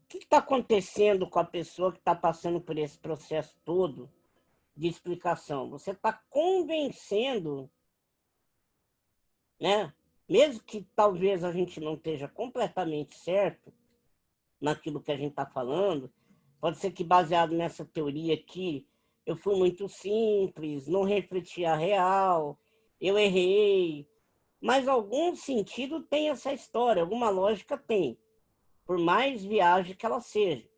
O que está acontecendo com a pessoa que está passando por esse processo todo de explicação? Você está convencendo, né? Mesmo que talvez a gente não esteja completamente certo naquilo que a gente está falando, pode ser que baseado nessa teoria aqui, eu fui muito simples, não refleti a real, eu errei, mas algum sentido tem essa história, alguma lógica tem, por mais viagem que ela seja.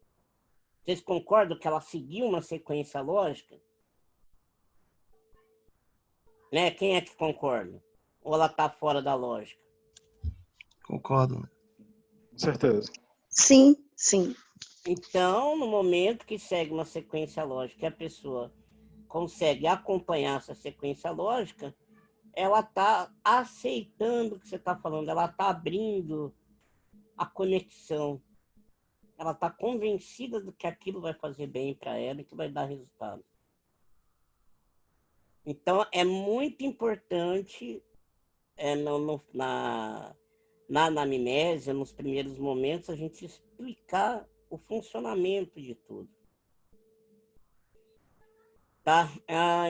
Vocês concordam que ela seguiu uma sequência lógica? Né? Quem é que concorda? Ou ela está fora da lógica? Concordo. Com certeza. Sim, sim. Então, no momento que segue uma sequência lógica, a pessoa consegue acompanhar essa sequência lógica, ela está aceitando o que você está falando, ela está abrindo a conexão, ela está convencida de que aquilo vai fazer bem para ela e que vai dar resultado. Então, é muito importante na anamnésia, nos primeiros momentos, a gente explicar o funcionamento de tudo. Tá?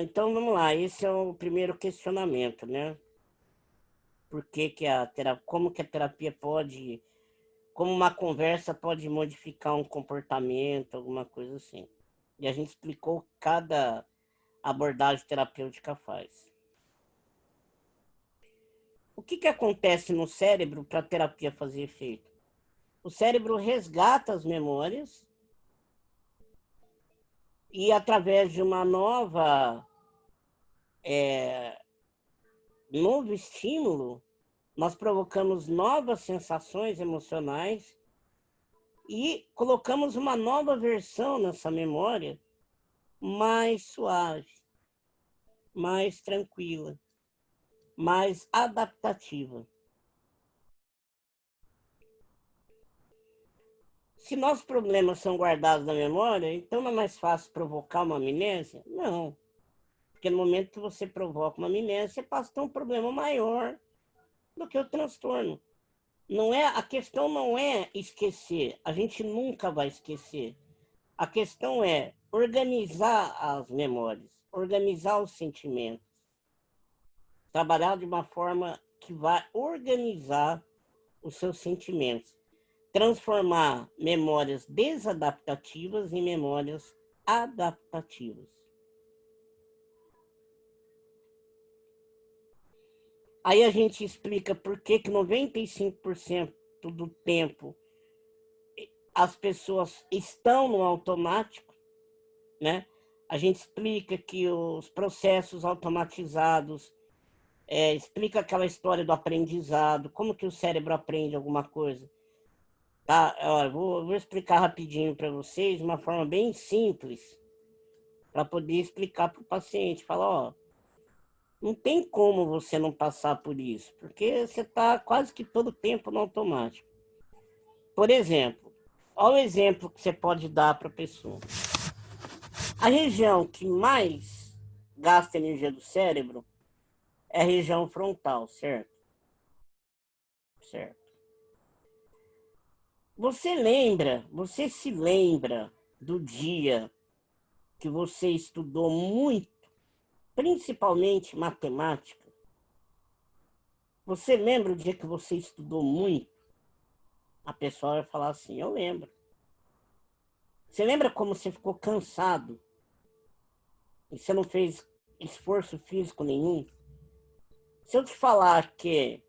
Então, vamos lá. Esse é o primeiro questionamento, né? Como que a terapia pode... Como uma conversa pode modificar um comportamento, alguma coisa assim. E a gente explicou o que cada abordagem terapêutica faz. O que acontece no cérebro para a terapia fazer efeito? O cérebro resgata as memórias e, através de uma novo estímulo, nós provocamos novas sensações emocionais e colocamos uma nova versão nessa memória mais suave, mais tranquila, mais adaptativa. Se nossos problemas são guardados na memória, então não é mais fácil provocar uma amnésia? Não. Porque no momento que você provoca uma amnésia, você passa a ter um problema maior do que o transtorno. A questão não é esquecer. A gente nunca vai esquecer. A questão é organizar as memórias, organizar os sentimentos. Trabalhar de uma forma que vai organizar os seus sentimentos. Transformar memórias desadaptativas em memórias adaptativas. Aí a gente explica por que 95% do tempo as pessoas estão no automático, né? A gente explica que os processos automatizados, explica aquela história do aprendizado, como que o cérebro aprende alguma coisa. Tá? Vou explicar rapidinho para vocês, de uma forma bem simples, para poder explicar para o paciente. Falar, ó, não tem como você não passar por isso, porque você está quase que todo tempo no automático. Por exemplo, olha o exemplo que você pode dar para a pessoa. A região que mais gasta energia do cérebro é a região frontal, certo? Certo. Você se lembra do dia que você estudou muito, principalmente matemática? Você lembra o dia que você estudou muito? A pessoa vai falar assim, eu lembro. Você lembra como você ficou cansado? E você não fez esforço físico nenhum? Se eu te falar que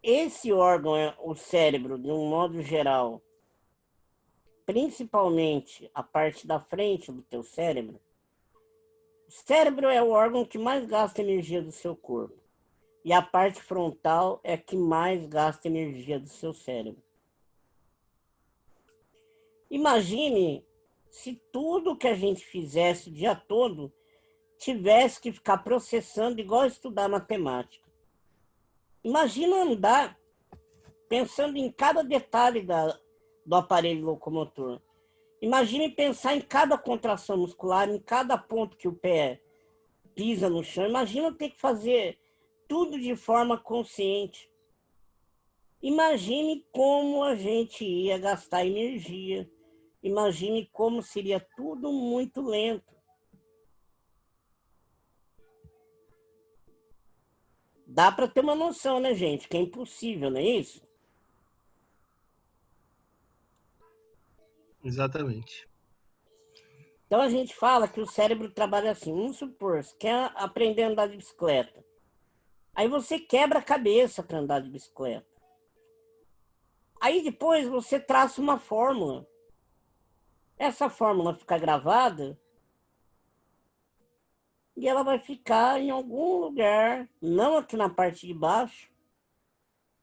esse órgão, o cérebro, de um modo geral, principalmente a parte da frente do teu cérebro, o cérebro é o órgão que mais gasta energia do seu corpo. E a parte frontal é a que mais gasta energia do seu cérebro. Imagine se tudo que a gente fizesse o dia todo tivesse que ficar processando igual estudar matemática. Imagina andar pensando em cada detalhe do aparelho locomotor. Imagine pensar em cada contração muscular, em cada ponto que o pé pisa no chão. Imagina ter que fazer tudo de forma consciente. Imagine como a gente ia gastar energia. Imagine como seria tudo muito lento. Dá para ter uma noção, né, gente? Que é impossível, não é isso? Exatamente. Então a gente fala que o cérebro trabalha assim. Vamos supor, você quer aprender a andar de bicicleta. Aí você quebra a cabeça para andar de bicicleta. Aí depois você traça uma fórmula. Essa fórmula fica gravada e ela vai ficar em algum lugar, não aqui na parte de baixo,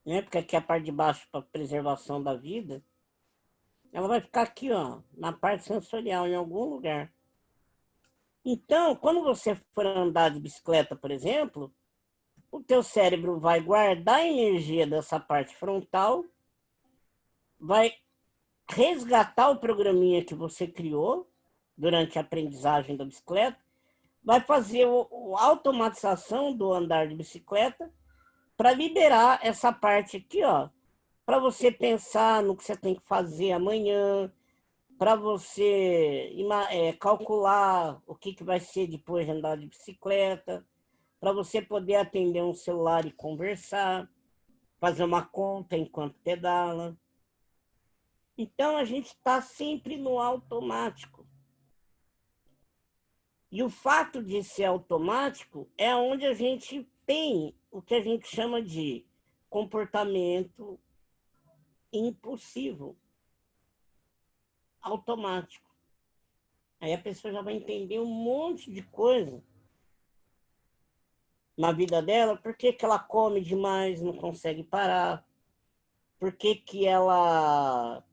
né? Porque aqui é a parte de baixo para preservação da vida. Ela vai ficar aqui, ó, na parte sensorial, em algum lugar. Então, quando você for andar de bicicleta, por exemplo, o teu cérebro vai guardar a energia dessa parte frontal, vai resgatar o programinha que você criou durante a aprendizagem da bicicleta, vai fazer a automatização do andar de bicicleta para liberar essa parte aqui, ó, para você pensar no que você tem que fazer amanhã, para você calcular o que vai ser depois de andar de bicicleta, para você poder atender um celular e conversar, fazer uma conta enquanto pedala. Então, a gente está sempre no automático. E o fato de ser automático é onde a gente tem o que a gente chama de comportamento impulsivo, automático. Aí a pessoa já vai entender um monte de coisa na vida dela, por que ela come demais, não consegue parar, por que ela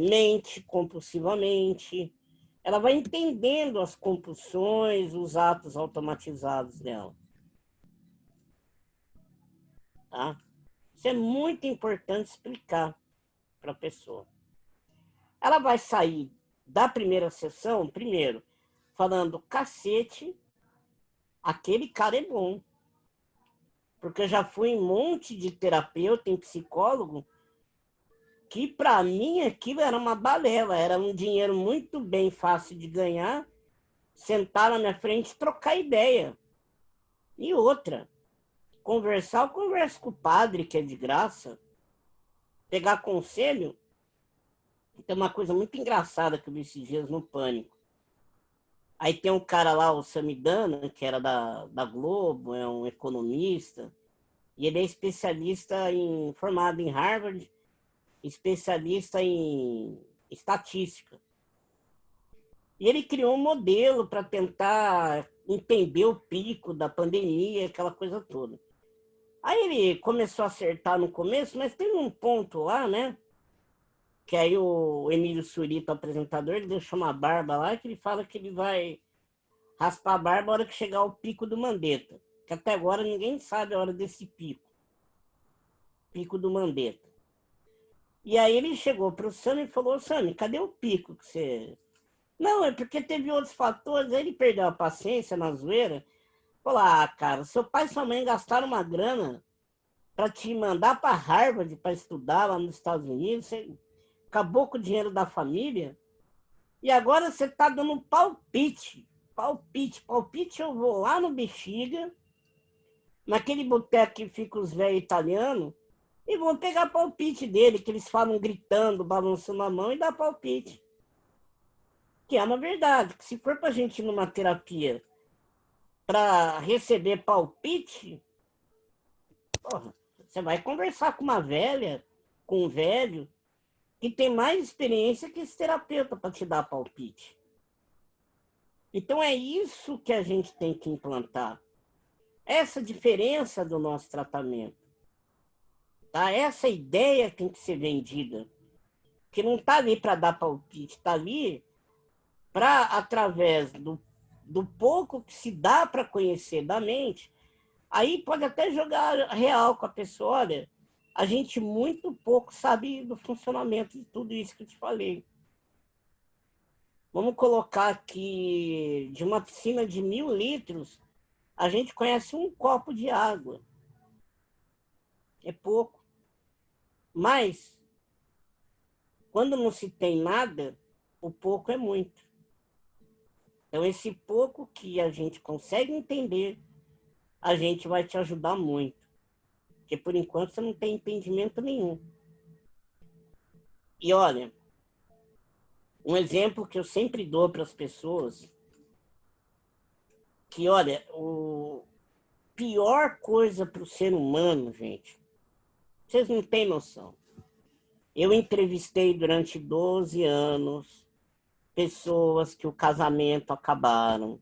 mente compulsivamente. Ela vai entendendo as compulsões, os atos automatizados dela. Tá? Isso é muito importante explicar para a pessoa. Ela vai sair da primeira sessão, primeiro, falando, cacete, aquele cara é bom. Porque eu já fui em um monte de terapeuta, em psicólogo, que para mim aquilo era uma balela, era um dinheiro muito bem fácil de ganhar, sentar na minha frente e trocar ideia. E outra, conversar, eu converso com o padre, que é de graça, pegar conselho. Tem uma coisa muito engraçada que eu vi esses dias no Pânico. Aí tem um cara lá, o Samidana, que era da Globo, é um economista, e ele é especialista formado em Harvard, especialista em estatística. E ele criou um modelo para tentar entender o pico da pandemia, aquela coisa toda. Aí ele começou a acertar no começo, mas tem um ponto lá, né? Que aí o Emílio Surita, o apresentador, ele deixou uma barba lá, que ele fala que ele vai raspar a barba a hora que chegar ao pico do Mandetta. Que até agora ninguém sabe a hora desse pico. Pico do Mandetta. E aí ele chegou para o Sami e falou, Sami, cadê o pico que você... Não, é porque teve outros fatores. Aí ele perdeu a paciência na zoeira. Falou, cara, seu pai e sua mãe gastaram uma grana para te mandar para Harvard para estudar lá nos Estados Unidos. Você acabou com o dinheiro da família. E agora você está dando palpite. Palpite eu vou lá no Bexiga, naquele boteco que fica os velhos italianos, e vão pegar palpite dele, que eles falam gritando, balançando a mão e dá palpite. Que é uma verdade, que se for pra gente ir numa terapia para receber palpite, porra, você vai conversar com uma velha, com um velho, que tem mais experiência que esse terapeuta para te dar palpite. Então é isso que a gente tem que implantar. Essa diferença do nosso tratamento. Tá? Essa ideia tem que ser vendida. que não está ali para dar palpite, está ali para, através do pouco que se dá para conhecer da mente, aí pode até jogar real com a pessoa. Olha, a gente muito pouco sabe do funcionamento de tudo isso que eu te falei. Vamos colocar que de uma piscina de 1.000 litros, a gente conhece um copo de água. É pouco. Mas, quando não se tem nada, o pouco é muito. Então, esse pouco que a gente consegue entender, a gente vai te ajudar muito. Porque, por enquanto, você não tem entendimento nenhum. E, olha, um exemplo que eu sempre dou para as pessoas, que, olha, a pior coisa para o ser humano, gente, vocês não têm noção. Eu entrevistei durante 12 anos pessoas que o casamento acabaram,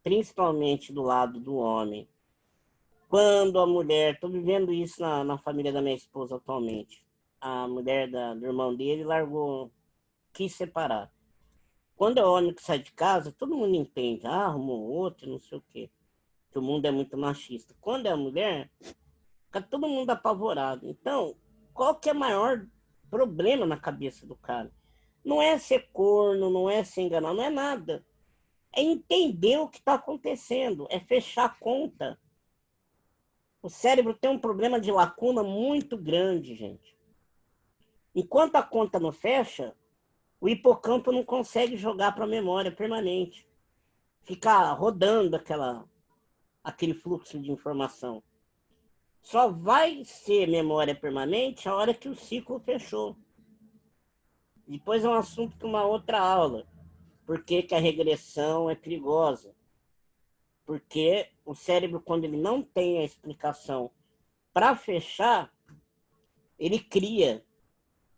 principalmente do lado do homem. Quando a mulher, estou vivendo isso na família da minha esposa atualmente, a mulher do irmão dele quis separar. Quando é o homem que sai de casa, todo mundo entende, arrumou outro, não sei o quê, que o mundo é muito machista. Quando é a mulher, fica todo mundo apavorado. Então, qual que é o maior problema na cabeça do cara? Não é ser corno, não é se enganar, não é nada. É entender o que está acontecendo, é fechar a conta. O cérebro tem um problema de lacuna muito grande, gente. Enquanto a conta não fecha, o hipocampo não consegue jogar para a memória permanente. Ficar rodando aquele fluxo de informação. Só vai ser memória permanente a hora que o ciclo fechou. Depois é um assunto para uma outra aula. Por que que a regressão é perigosa? Porque o cérebro, quando ele não tem a explicação para fechar, ele cria.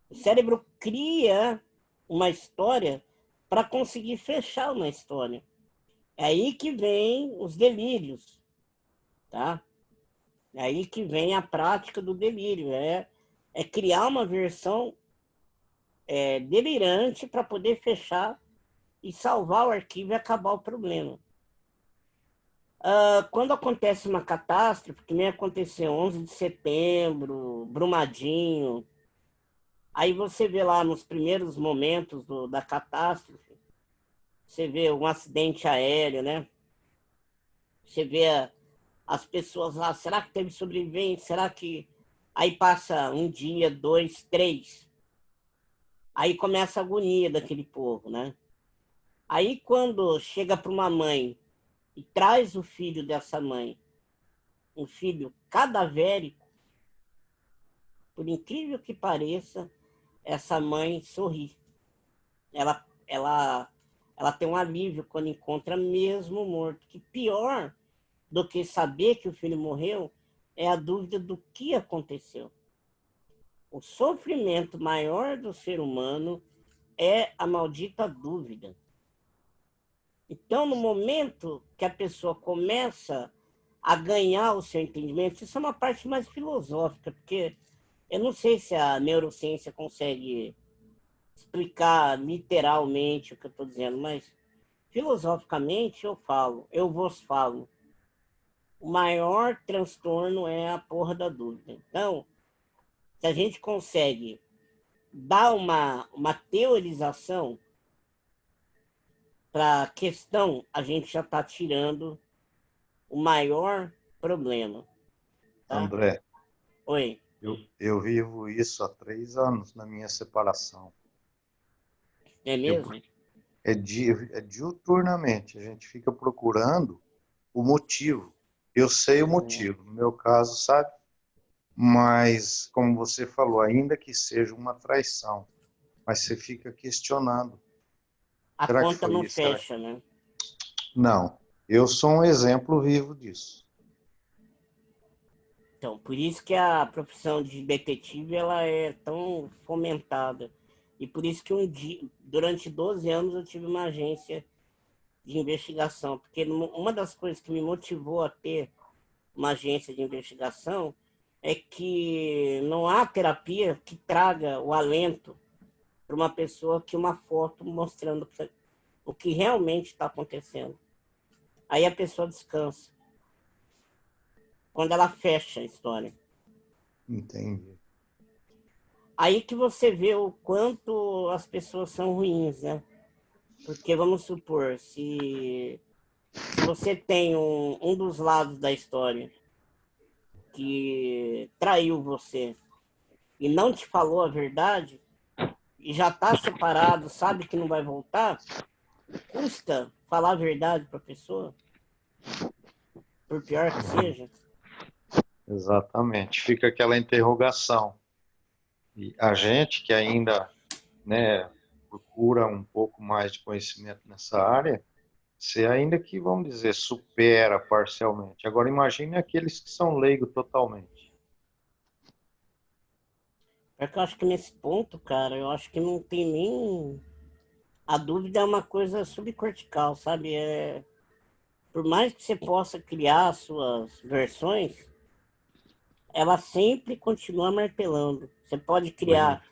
O cérebro cria uma história para conseguir fechar uma história. É aí que vem os delírios, tá? É aí que vem a prática do delírio. É criar uma versão delirante para poder fechar e salvar o arquivo e acabar o problema. Quando acontece uma catástrofe, que nem aconteceu 11 de setembro, Brumadinho, aí você vê lá nos primeiros momentos da catástrofe, você vê um acidente aéreo, né? Você vê as pessoas lá, será que teve sobrevivente? Será que... Aí passa um dia, 2, 3. Aí começa a agonia daquele povo, né? Aí quando chega para uma mãe e traz o filho dessa mãe, um filho cadavérico, por incrível que pareça, essa mãe sorri. Ela tem um alívio quando encontra mesmo morto. Que pior do que saber que o filho morreu é a dúvida do que aconteceu. O sofrimento maior do ser humano é a maldita dúvida. Então, no momento que a pessoa começa a ganhar o seu entendimento, isso é uma parte mais filosófica, porque eu não sei se a neurociência consegue explicar literalmente o que eu estou dizendo, mas filosoficamente eu vos falo. O maior transtorno é a porra da dúvida. Então, se a gente consegue dar uma teorização para a questão, a gente já está tirando o maior problema. Tá? André, Oi. eu vivo isso há 3 anos na minha separação. É mesmo? Diuturnamente, a gente fica procurando o motivo. Eu sei o motivo, no meu caso, sabe? Mas, como você falou, ainda que seja uma traição, mas você fica questionando. A Será que conta foi não isso? Será fecha, né? Não, eu sou um exemplo vivo disso. Então, por isso que a profissão de detetive ela é tão fomentada. E por isso que durante 12 anos eu tive uma agência de investigação. Porque uma das coisas que me motivou a ter uma agência de investigação é que não há terapia que traga o alento para uma pessoa que uma foto mostrando o que realmente está acontecendo. Aí a pessoa descansa. Quando ela fecha a história. Entendi. Aí que você vê o quanto as pessoas são ruins, né? Porque vamos supor, se você tem um dos lados da história que traiu você e não te falou a verdade, e já está separado, sabe que não vai voltar, custa falar a verdade para a pessoa, por pior que seja. Exatamente. Fica aquela interrogação. E a gente que ainda, né, procura um pouco mais de conhecimento nessa área, você ainda que, vamos dizer, supera parcialmente. Agora imagine aqueles que são leigos totalmente. É que eu acho que nesse ponto, cara, eu acho que não tem nem... A dúvida é uma coisa subcortical, sabe? Por mais que você possa criar suas versões, ela sempre continua martelando. Você pode criar...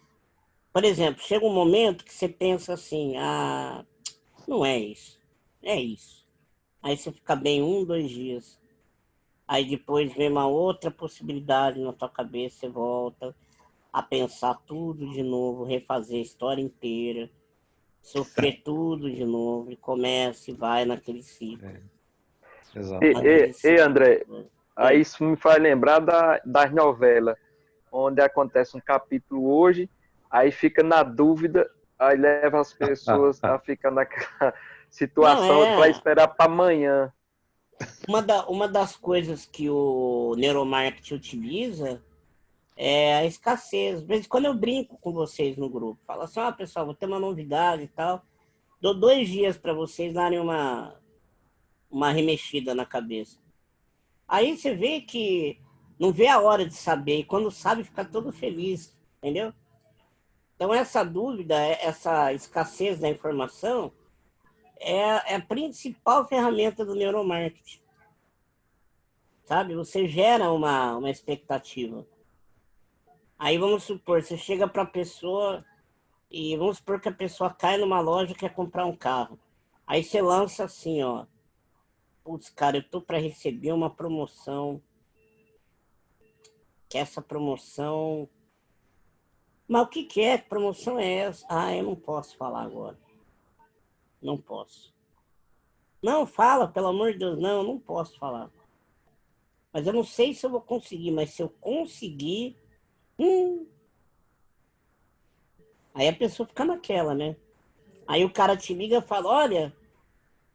Por exemplo, chega um momento que você pensa assim, não é isso, é isso. Aí você fica bem 1, 2 dias. Aí depois vem uma outra possibilidade na tua cabeça, você volta a pensar tudo de novo, refazer a história inteira, sofrer tudo de novo, e começa e vai naquele ciclo. Exatamente. André, aí isso me faz lembrar das novelas, onde acontece um capítulo hoje, aí fica na dúvida, aí leva as pessoas a ficar naquela situação para esperar para amanhã. Uma das coisas que o neuromarketing utiliza é a escassez. Às vezes, quando eu brinco com vocês no grupo, falo assim, pessoal, vou ter uma novidade e tal, dou 2 dias para vocês darem uma remexida na cabeça. Aí você vê que não vê a hora de saber, e quando sabe, fica todo feliz, entendeu? Então, essa dúvida, essa escassez da informação é a principal ferramenta do neuromarketing. Sabe? Você gera uma expectativa. Aí, vamos supor, você chega para a pessoa e vamos supor que a pessoa cai numa loja e quer comprar um carro. Aí você lança assim, putz, cara, eu tô para receber uma promoção. Que essa promoção... Mas o que é? Que promoção é essa? Eu não posso falar agora. Não posso. Não, fala, pelo amor de Deus. Não posso falar. Mas eu não sei se eu vou conseguir, mas se eu conseguir... Aí a pessoa fica naquela, né? Aí o cara te liga e fala, olha,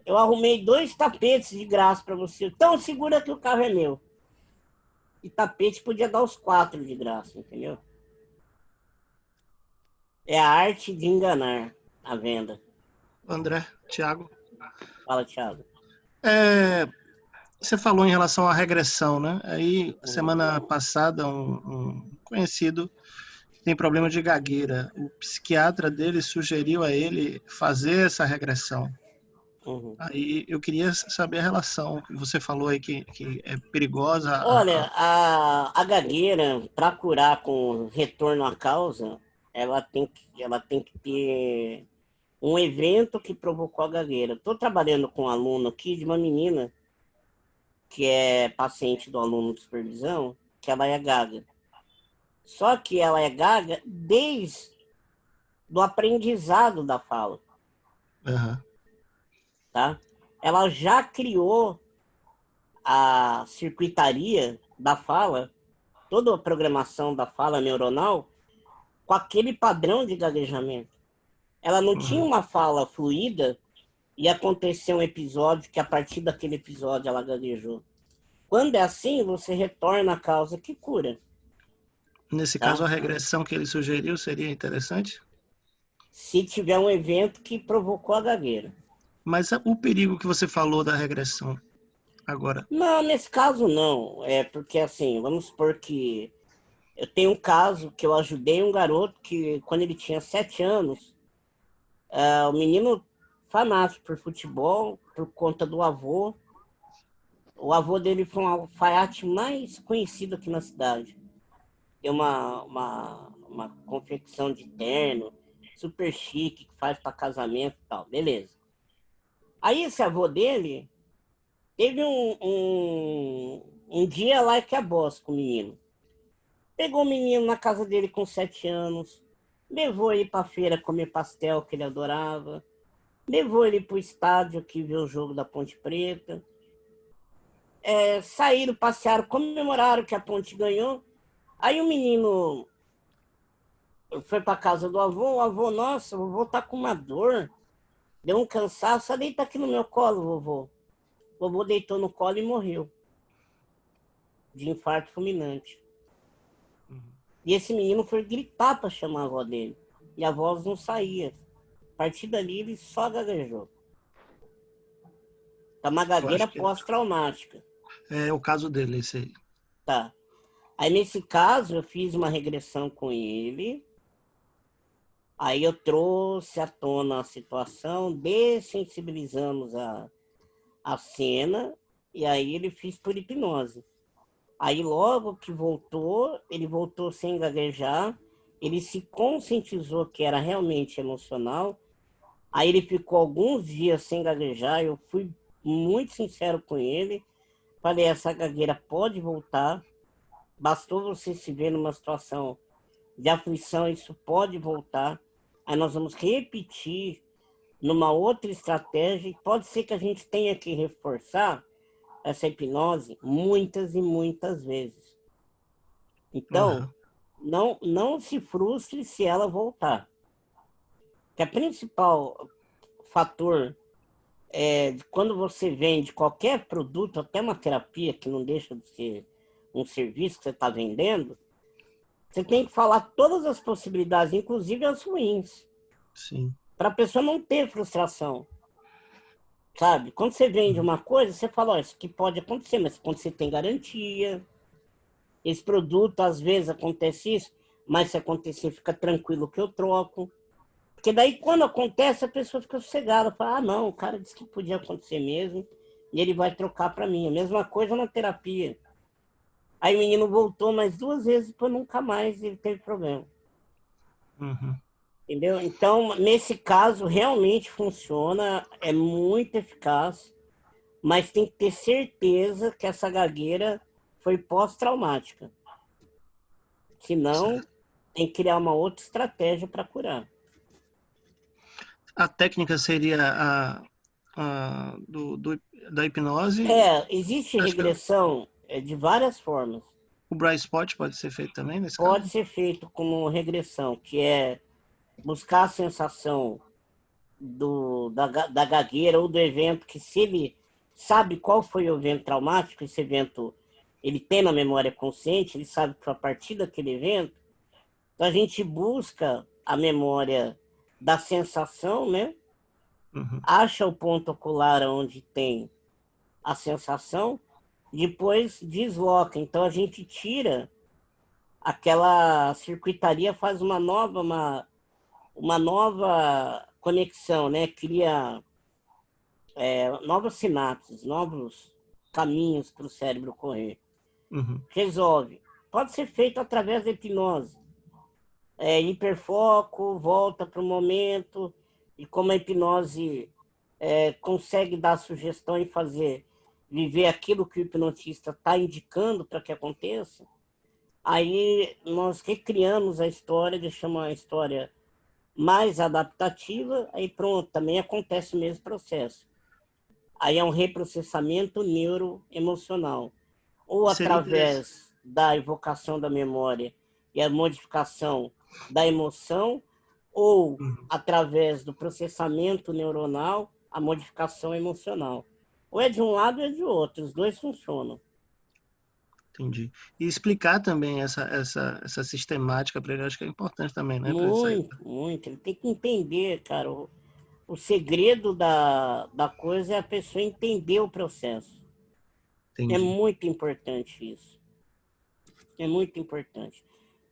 eu arrumei 2 tapetes de graça para você. Então segura que o carro é meu. E tapete podia dar os 4 de graça, entendeu? É a arte de enganar a venda. André, Thiago. Fala, Thiago. Você falou em relação à regressão, né? Aí, semana passada, um conhecido tem problema de gagueira. O psiquiatra dele sugeriu a ele fazer essa regressão. Aí eu queria saber a relação. Você falou aí que é perigosa. Olha, a gagueira, para curar com retorno à causa, ela tem que ter um evento que provocou a gagueira. Estou trabalhando com um aluno aqui de uma menina que é paciente do aluno de supervisão, que ela é gaga. Só que ela é gaga desde o aprendizado da fala. Tá? Ela já criou a circuitaria da fala, toda a programação da fala neuronal, com aquele padrão de gaguejamento. Ela não tinha uma fala fluida e aconteceu um episódio que a partir daquele episódio ela gaguejou. Quando é assim, você retorna à causa que cura. Nesse caso, a regressão que ele sugeriu seria interessante? Se tiver um evento que provocou a gagueira. Mas o perigo que você falou da regressão agora? Não, nesse caso não. É porque assim, vamos supor que eu tenho um caso que eu ajudei um garoto que quando ele tinha 7 anos, o menino fanático por futebol, por conta do avô. O avô dele foi um alfaiate mais conhecido aqui na cidade. Tem uma confecção de terno, super chique, que faz para casamento e tal, beleza. Aí esse avô dele teve um dia lá que a boss com o menino. Pegou o menino na casa dele com 7 anos, levou ele para feira comer pastel que ele adorava, levou ele para o estádio que viu o jogo da Ponte Preta. Saíram, passearam, comemoraram que a Ponte ganhou. Aí o menino foi para casa do avô, o avô, nossa, o vovô tá com uma dor, deu um cansaço, só deita aqui no meu colo, vovô. O vovô deitou no colo e morreu de infarto fulminante. E esse menino foi gritar para chamar a avó dele. E a voz não saía. A partir dali, ele só gaguejou. Tá uma gagueira pós-traumática. É o caso dele, esse aí. Tá. Aí, nesse caso, eu fiz uma regressão com ele. Aí eu trouxe à tona a situação, dessensibilizamos a cena, e aí ele fez por hipnose. Aí logo que voltou, ele voltou sem gaguejar, ele se conscientizou que era realmente emocional, aí ele ficou alguns dias sem gaguejar, eu fui muito sincero com ele, falei, essa gagueira pode voltar, bastou você se ver numa situação de aflição, isso pode voltar, aí nós vamos repetir numa outra estratégia, e pode ser que a gente tenha que reforçar essa hipnose muitas e muitas vezes. Então, não se frustre se ela voltar. Que o principal fator quando você vende qualquer produto, até uma terapia, que não deixa de ser um serviço que você está vendendo, você tem que falar todas as possibilidades, inclusive as ruins. Sim. Para a pessoa não ter frustração. Sabe? Quando você vende uma coisa, você fala, ó, isso aqui pode acontecer, mas quando você tem garantia, esse produto, às vezes acontece isso, mas se acontecer, fica tranquilo que eu troco. Porque daí, quando acontece, a pessoa fica sossegada, fala, não, o cara disse que podia acontecer mesmo, e ele vai trocar para mim. A mesma coisa na terapia. Aí o menino voltou mais 2 vezes, depois nunca mais ele teve problema. Entendeu? Então, nesse caso, realmente funciona, é muito eficaz, mas tem que ter certeza que essa gagueira foi pós-traumática. Senão, tem que criar uma outra estratégia para curar. A técnica seria da hipnose? Existe regressão de várias formas. O Bright Spot pode ser feito também nesse caso? Pode ser feito como regressão, que é buscar a sensação da gagueira ou do evento, que se ele sabe qual foi o evento traumático, esse evento ele tem na memória consciente, ele sabe que foi a partir daquele evento, então a gente busca a memória da sensação, né? Acha o ponto ocular onde tem a sensação, depois desloca. Então a gente tira aquela circuitaria, faz uma nova conexão, né? Cria novas sinapses, novos caminhos para o cérebro correr. Resolve. Pode ser feito através da hipnose. Hiperfoco, volta para o momento, e como a hipnose consegue dar sugestão e fazer viver aquilo que o hipnotista está indicando para que aconteça, aí nós recriamos a história, deixamos a história mais adaptativa, aí pronto, também acontece o mesmo processo. Aí é um reprocessamento neuroemocional, ou através da evocação da memória e a modificação da emoção, ou através do processamento neuronal, a modificação emocional. Ou é de um lado ou é de outro, os dois funcionam. Entendi. E explicar também essa sistemática para ele, acho que é importante também, né? Muito. Ele tem que entender, cara. O segredo da coisa é a pessoa entender o processo. Entendi. É muito importante isso. É muito importante.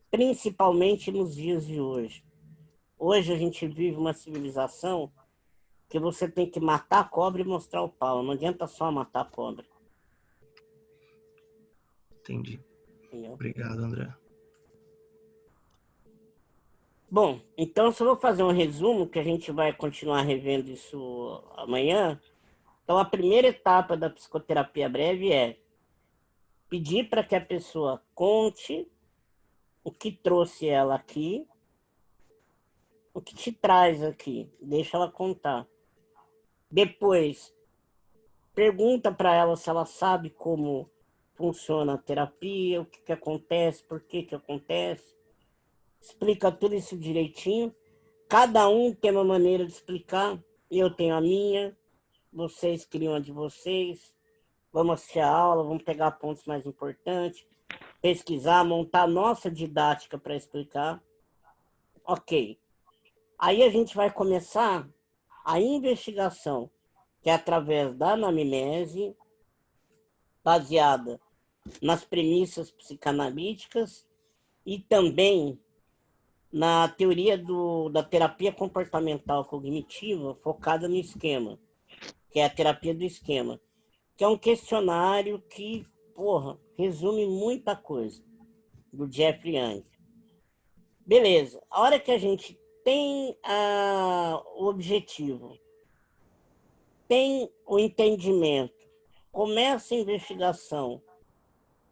Principalmente nos dias de hoje. Hoje a gente vive uma civilização que você tem que matar a cobra e mostrar o pau. Não adianta só matar a cobra. Entendi. Entendeu? Obrigado, André. Bom, então só vou fazer um resumo, que a gente vai continuar revendo isso amanhã. Então, a primeira etapa da psicoterapia breve é pedir para que a pessoa conte o que trouxe ela aqui, o que te traz aqui, deixa ela contar. Depois, pergunta para ela se ela sabe como funciona a terapia, o que, que acontece, por que, que acontece. Explica tudo isso direitinho. Cada um tem uma maneira de explicar. Eu tenho a minha, vocês criam a de vocês. Vamos assistir a aula, vamos pegar pontos mais importantes, pesquisar, montar a nossa didática para explicar. Ok. Aí a gente vai começar a investigação, que é através da anamnese, baseada nas premissas psicanalíticas e também na teoria da terapia comportamental cognitiva focada no esquema, que é a terapia do esquema, que é um questionário que, resume muita coisa, do Jeffrey Young. Beleza, a hora que a gente tem o objetivo, tem o entendimento, começa a investigação,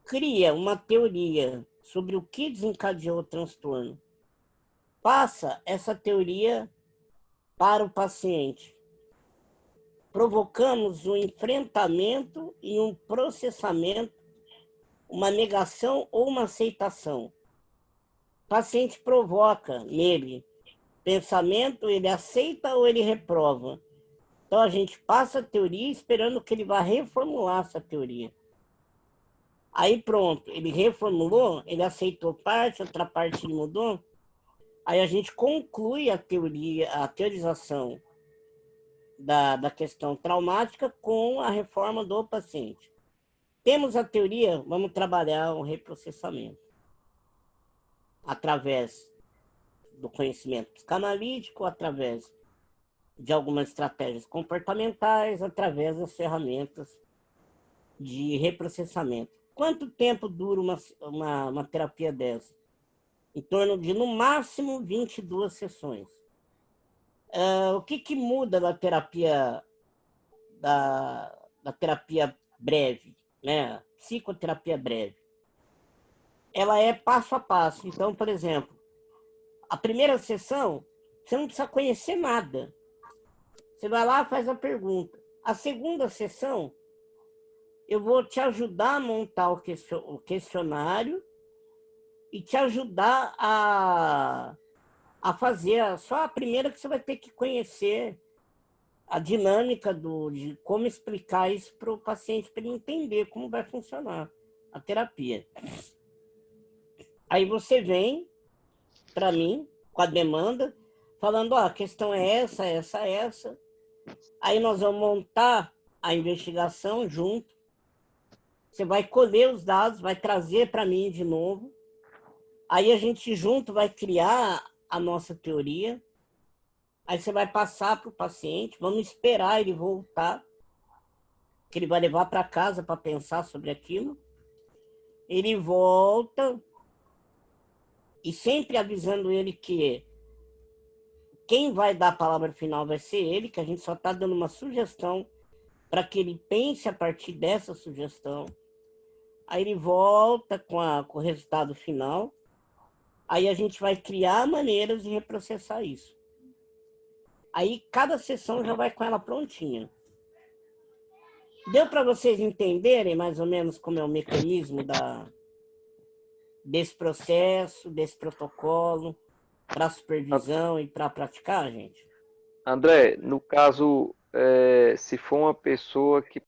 cria uma teoria sobre o que desencadeou o transtorno, passa essa teoria para o paciente. Provocamos um enfrentamento e um processamento, uma negação ou uma aceitação. O paciente provoca nele pensamento, ele aceita ou ele reprova. Então a gente passa a teoria esperando que ele vá reformular essa teoria. Aí pronto, ele reformulou, ele aceitou parte, outra parte ele mudou. Aí a gente conclui a teorização da questão traumática com a reforma do paciente. Temos a teoria, vamos trabalhar o reprocessamento através do conhecimento psicanalítico, através de algumas estratégias comportamentais, através das ferramentas de reprocessamento. Quanto tempo dura uma terapia dessa? Em torno de, no máximo, 22 sessões. O que muda da terapia terapia breve, né? Psicoterapia breve? Ela é passo a passo. Então, por exemplo, a primeira sessão, você não precisa conhecer nada. Você vai lá e faz a pergunta. A segunda sessão, eu vou te ajudar a montar o questionário e te ajudar a fazer só a primeira, que você vai ter que conhecer a dinâmica de como explicar isso para o paciente, para ele entender como vai funcionar a terapia. Aí você vem para mim com a demanda, falando, a questão é essa, essa, essa. Aí nós vamos montar a investigação junto. Você vai colher os dados, vai trazer para mim de novo. Aí a gente junto vai criar a nossa teoria. Aí você vai passar para o paciente, vamos esperar ele voltar, que ele vai levar para casa para pensar sobre aquilo. Ele volta, e sempre avisando ele que quem vai dar a palavra final vai ser ele, que a gente só está dando uma sugestão para que ele pense a partir dessa sugestão. Aí ele volta com o resultado final. Aí a gente vai criar maneiras de reprocessar isso. Aí cada sessão já vai com ela prontinha. Deu para vocês entenderem mais ou menos como é o mecanismo desse processo, desse protocolo, para supervisão e para praticar, gente? André, no caso, se for uma pessoa que